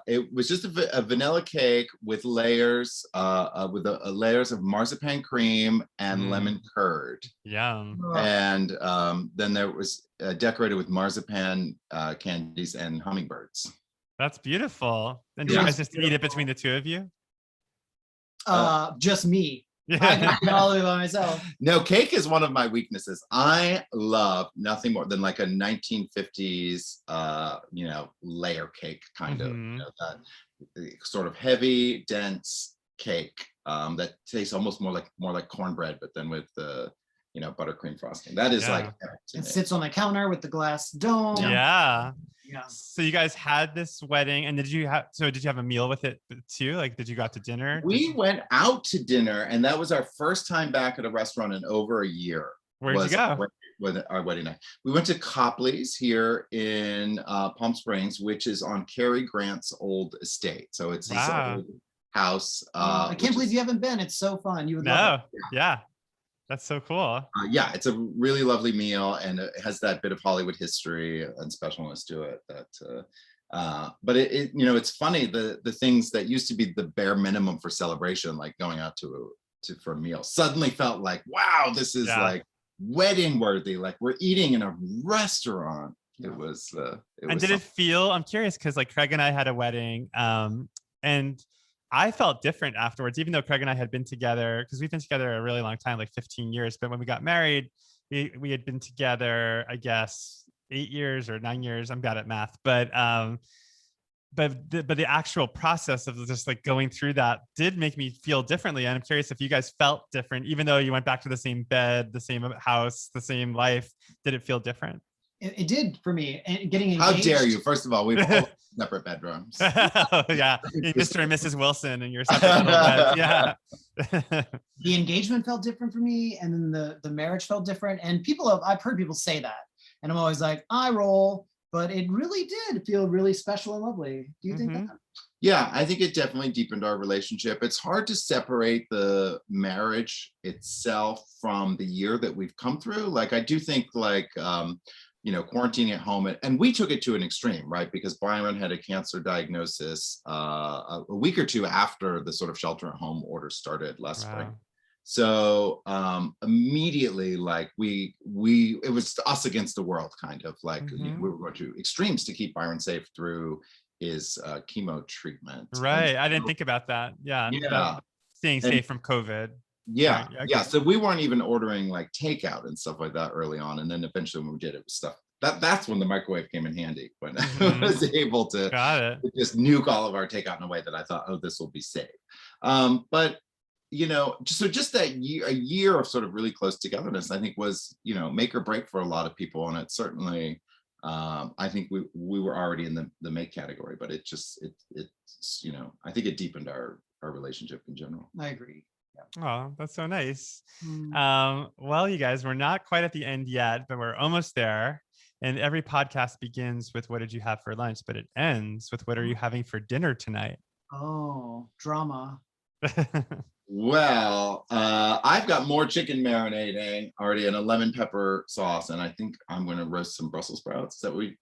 it was just a vanilla cake with layers, layers of marzipan cream and lemon curd. Yum. And then there was decorated with marzipan candies and hummingbirds. That's beautiful. And did you guys just eat it between the 2 of you? Just me. I can do it all the way by myself. No, cake is one of my weaknesses. I love nothing more than like a 1950s, layer cake kind of, that sort of heavy, dense cake that tastes almost more like cornbread, but then with the buttercream frosting. That is like it sits on the counter with the glass dome. Yeah. Yeah. So you guys had this wedding, and did you have a meal with it too? Like, did you go out to dinner? We went out to dinner, and that was our first time back at a restaurant in over a year. Where'd you go? With our wedding night. We went to Copley's here in Palm Springs, which is on Cary Grant's old estate. So it's his old house. I can't believe you haven't been. It's so fun. You would love it. Yeah. That's so cool. Yeah, it's a really lovely meal, and it has that bit of Hollywood history and specialness to it. But it's funny, the things that used to be the bare minimum for celebration, like going out for a meal, suddenly felt like, wow, this is like wedding worthy. Like we're eating in a restaurant. Yeah. It was. And did it feel? I'm curious because like Craig and I had a wedding, and I felt different afterwards, even though Craig and I had been together, because we've been together a really long time, like 15 years. But when we got married, we had been together, I guess, 8 years or 9 years. I'm bad at math, but the actual process of just like going through that did make me feel differently. And I'm curious if you guys felt different, even though you went back to the same bed, the same house, the same life. Did it feel different? It did for me. And getting engaged. How dare you? First of all, we've all separate bedrooms. Yeah, Mr. and Mrs. Wilson and your separate beds. Yeah. The engagement felt different for me, and then the marriage felt different. And I've heard people say that, and I'm always like, I roll, but it really did feel really special and lovely. Do you think that? Yeah, I think it definitely deepened our relationship. It's hard to separate the marriage itself from the year that we've come through. Like, I do think like, quarantining at home, and we took it to an extreme, right? Because Byron had a cancer diagnosis a week or two after the sort of shelter at home order started last spring. So immediately, like it was us against the world, kind of like we were going to extremes to keep Byron safe through his chemo treatment. Right. I didn't think about that. Yeah. Staying safe from COVID. Yeah. Yeah. So we weren't even ordering like takeout and stuff like that early on. And then eventually when we did, it was stuff that's when the microwave came in handy, when I was able to just nuke all of our takeout in a way that I thought, oh, this will be safe. But just that a year of sort of really close togetherness, I think was, make or break for a lot of people. And it certainly, I think we were already in the make category, but it's I think it deepened our relationship in general. I agree. Yeah. Oh, that's so nice. Well, you guys, we're not quite at the end yet, but we're almost there. And every podcast begins with what did you have for lunch, but it ends with what are you having for dinner tonight? Oh, drama. Well, I've got more chicken marinating already in a lemon pepper sauce, and I think I'm going to roast some Brussels sprouts that we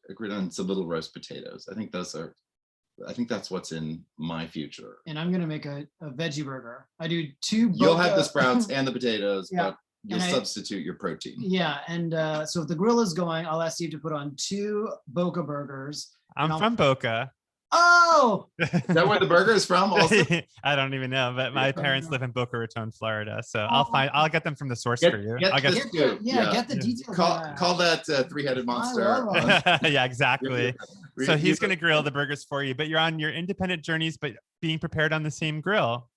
agreed on, some little roast potatoes. I think that's what's in my future. And I'm going to make a veggie burger. I do two. You'll have the sprouts and the potatoes, but you'll substitute your protein. Yeah. And so if the grill is going, I'll ask Steve to put on 2 Boca burgers. I'm from Boca. Oh! Is that where the burger is from also? I don't even know, but my parents live in Boca Raton, Florida. So I'll get them from the source for you. Get the details. Call that 3-headed monster. Yeah, exactly. So he's going to grill the burgers for you, but you're on your independent journeys, but being prepared on the same grill.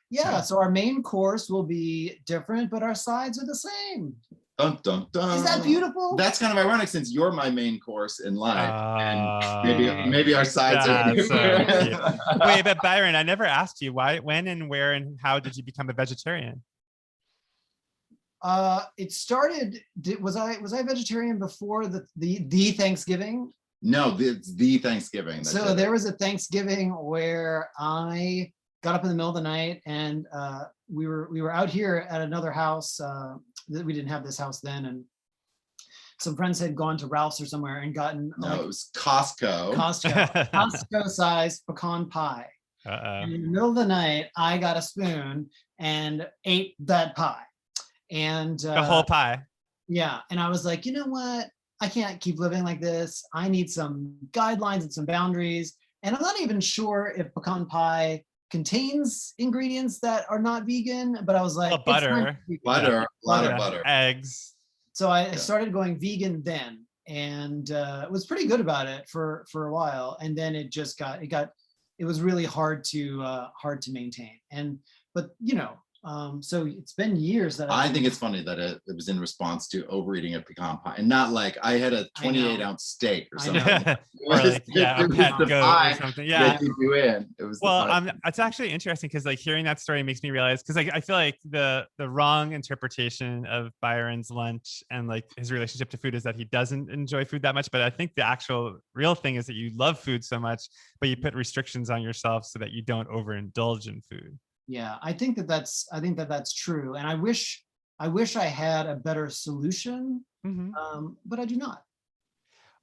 Yeah, so our main course will be different, but our sides are the same. Dun, dun, dun. Is that beautiful? That's kind of ironic since you're my main course in life, and maybe our sides are different. Wait, but Byron, I never asked you why, when, and where, and how did you become a vegetarian? It started. Was I vegetarian before the Thanksgiving? No, it's the Thanksgiving. So there was a Thanksgiving where I got up in the middle of the night, and we were out here at another house. We didn't have this house then, and some friends had gone to Ralph's or somewhere and gotten it was Costco size pecan pie. And in the middle of the night, I got a spoon and ate that pie, and the whole pie. Yeah, and I was like, you know what? I can't keep living like this. I need some guidelines and some boundaries. And I'm not even sure if pecan pie contains ingredients that are not vegan, but I was like, Well, butter. Butter, a lot of butter. Eggs. So I started going vegan then, and was pretty good about it for a while, and then it was really hard to maintain. But so it's been years that I think it's funny that it was in response to overeating a pecan pie, and not like I had a 28-ounce steak or something. Or like, a pet goat or something. Yeah. It's actually interesting because like hearing that story makes me realize, because like I feel like the wrong interpretation of Byron's lunch and like his relationship to food is that he doesn't enjoy food that much. But I think the actual real thing is that you love food so much, but you put restrictions on yourself so that you don't overindulge in food. Yeah, I think that's true, and I wish I had a better solution, but I do not.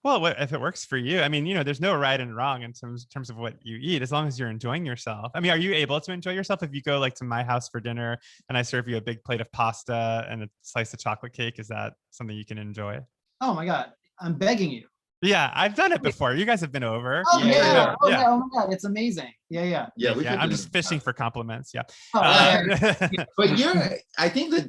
Well, if it works for you? I mean, there's no right and wrong in terms of what you eat, as long as you're enjoying yourself. I mean, are you able to enjoy yourself if you go like to my house for dinner and I serve you a big plate of pasta and a slice of chocolate cake? Is that something you can enjoy? Oh my God, I'm begging you. Yeah, I've done it before. You guys have been over. Oh yeah. Oh my God, it's amazing. Yeah. I'm just fishing for compliments. Yeah. But I think that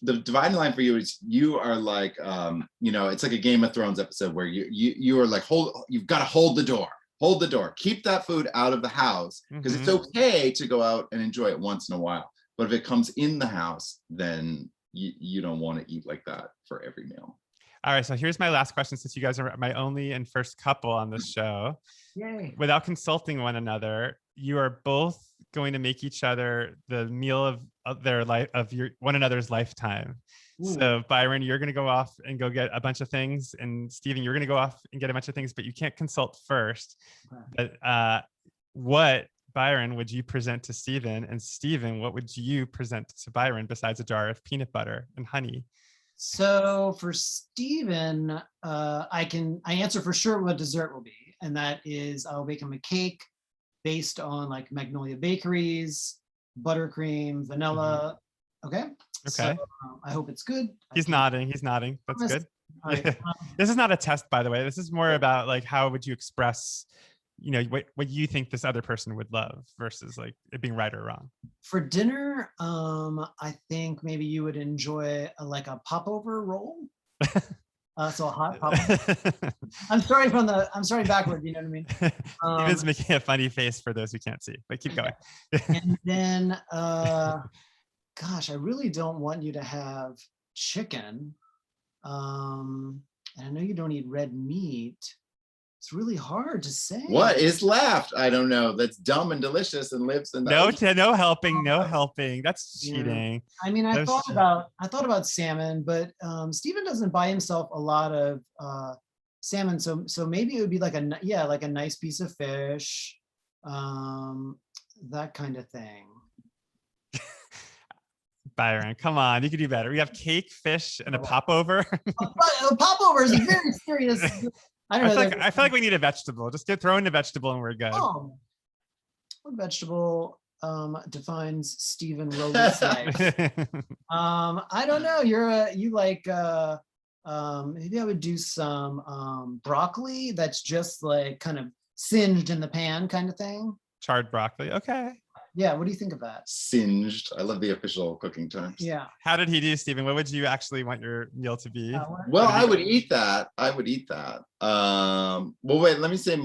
the dividing line for you is you are like, it's like a Game of Thrones episode where you are like, you've got to hold the door, keep that food out of the house, because it's okay to go out and enjoy it once in a while. But if it comes in the house, then you don't want to eat like that for every meal. All right, so here's my last question, since you guys are my only and first couple on this show. Yay. Without consulting one another, you are both going to make each other the meal of their life, of your one another's lifetime. Ooh. So Byron, you're going to go off and go get a bunch of things, and Steven, you're going to go off and get a bunch of things, but you can't consult first. Okay. But what, Byron, would you present to Steven? And Steven, what would you present to Byron besides a jar of peanut butter and honey? So for Steven, I answer for sure what dessert will be. And that is, I'll bake him a cake based on like Magnolia Bakeries, buttercream, vanilla. Okay. So, I hope it's good. He's nodding. That's good. Right. This is not a test, by the way. This is more about like, how would you express, what you think this other person would love versus like it being right or wrong. For dinner, I think maybe you would enjoy a popover roll. So a hot popover. I'm sorry backward. You know what I mean? Steven's making a funny face for those who can't see, but keep going. And then, gosh, I really don't want you to have chicken. And I know you don't eat red meat. It's really hard to say. What is left? I don't know. That's dumb and delicious and lives in the no helping. That's cheating. Yeah. I mean, I thought about salmon, but Steven doesn't buy himself a lot of salmon, so maybe it would be like a nice piece of fish, that kind of thing. Byron, come on, you could do better. We have cake, fish, and a popover. A popover is very serious. I feel like we need a vegetable. Just throw in a vegetable and we're good. Oh, what vegetable defines Steven Rowley's life? I don't know. Maybe I would do some broccoli that's just like kind of singed in the pan kind of thing. Charred broccoli. Okay. Yeah, what do you think of that? Singed. I love the official cooking terms. Yeah. How did he do, Steven? What would you actually want your meal to be? Well, I would eat that. Well, wait, let me say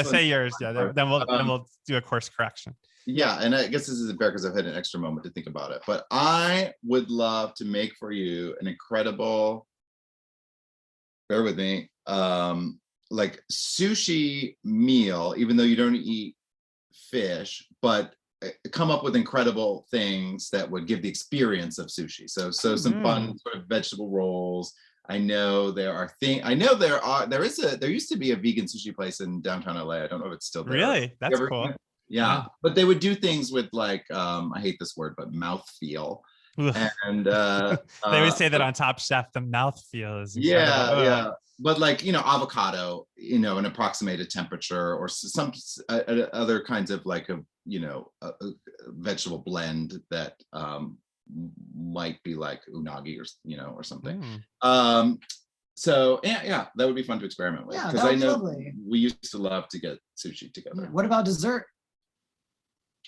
say yours. Yeah, then we'll do a course correction. Yeah, and I guess this is fair because I've had an extra moment to think about it. But I would love to make for you an incredible, bear with me, like sushi meal, even though you don't eat fish, but come up with incredible things that would give the experience of sushi. So some fun sort of vegetable rolls. I know there used to be a vegan sushi place in downtown LA. I don't know if it's still there. Really? That's cool. Yeah. But they would do things with like, I hate this word, but mouthfeel. And they always say that on Top Chef, the mouthfeel is incredible. Yeah. But like, avocado, an approximated temperature, or some other kinds of like a vegetable blend that might be like unagi or something. So yeah, that would be fun to experiment with, Yeah, because I know lovely. We used to love to get sushi together. What about dessert?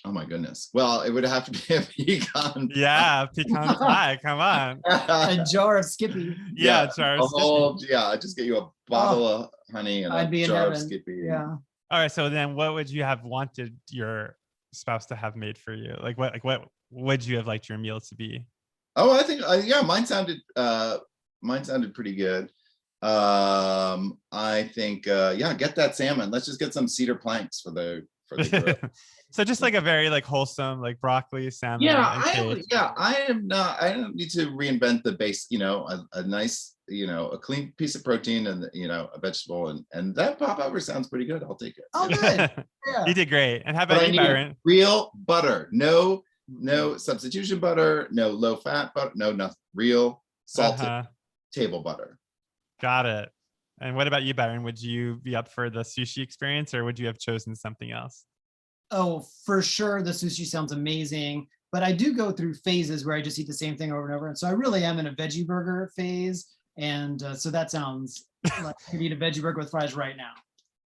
Oh my goodness. Well, it would have to be a pecan. Yeah, pecan pie. Come on. A jar of Skippy. Yeah, jar of Skippy. Just get you a bottle of honey and I'd be a in jar of heaven. Skippy. Yeah. All right. So then what would you have wanted your spouse to have made for you? What would you have liked your meal to be? Oh, I think mine sounded pretty good. I think get that salmon. Let's just get some cedar planks for the grill. So just like a very like wholesome, like broccoli, salmon. I don't need to reinvent the base, a nice, a clean piece of protein and, a vegetable and that popover sounds pretty good. I'll take it. Oh, good. Yeah. You did great. And how about you, Byron? Real butter, no substitution butter, no low fat butter, no nothing. Real salted table butter. Got it. And what about you, Byron? Would you be up for the sushi experience or would you have chosen something else? Oh, for sure. The sushi sounds amazing, but I do go through phases where I just eat the same thing over and over. And so I really am in a veggie burger phase. And so that sounds like I could eat a veggie burger with fries right now.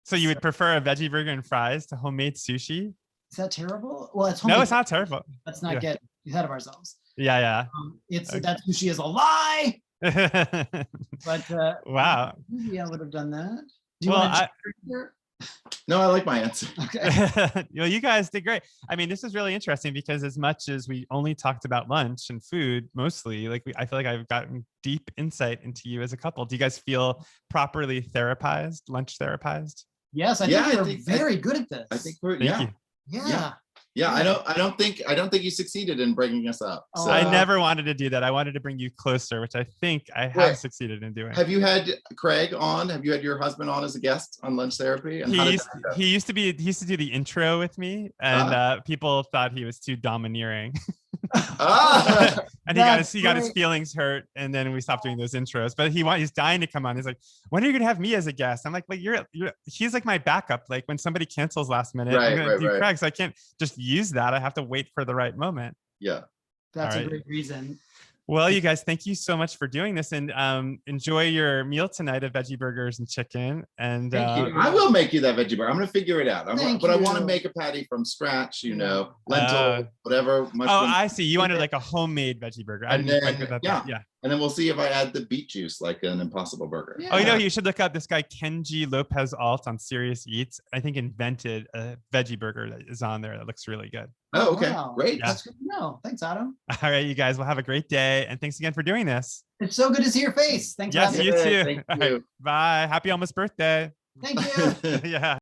So you would prefer a veggie burger and fries to homemade sushi? Is that terrible? Well, it's homemade. No, it's not terrible. Let's not get ahead of ourselves. Yeah. That sushi is a lie. But wow. Maybe I would have done that. Do you want to No, I like my answer. Okay. You guys did great. I mean, this is really interesting because as much as we only talked about lunch and food, mostly, I feel like I've gotten deep insight into you as a couple. Do you guys feel properly lunch therapized? Yes, I think you're very good at this. I think Thank you. Yeah. I don't think you succeeded in bringing us up. So, I never wanted to do that. I wanted to bring you closer, which I think I have succeeded in doing. Have you had Craig on? Have you had your husband on as a guest on Lunch Therapy? And he used to do the intro with me, and people thought he was too domineering. And he got his feelings hurt, and then we stopped doing those intros. But he's dying to come on. He's like, "When are you gonna have me as a guest?" I'm like, he's like my backup. Like when somebody cancels last minute, I'm gonna do Craig, so I can't just use that. I have to wait for the right moment. Yeah, that's a great reason. Well, you guys, thank you so much for doing this, and enjoy your meal tonight of veggie burgers and chicken. And thank you. I will make you that veggie burger. I'm going to figure it out. I want to make a patty from scratch. Lentil, whatever. Mushroom. Oh, I see. You wanted like a homemade veggie burger. And then we'll see if I add the beet juice like an Impossible Burger. Yeah. Oh, you should look up this guy Kenji Lopez Alt on Serious Eats. I think invented a veggie burger that is on there that looks really good. Oh, okay. Wow. Great. That's good to know. Thanks, Adam. All right, you guys will have a great day. And thanks again for doing this. It's so good to see your face. Thanks. Yes, you too. Thank you. Right, bye. Happy almost birthday. Thank you. Yeah.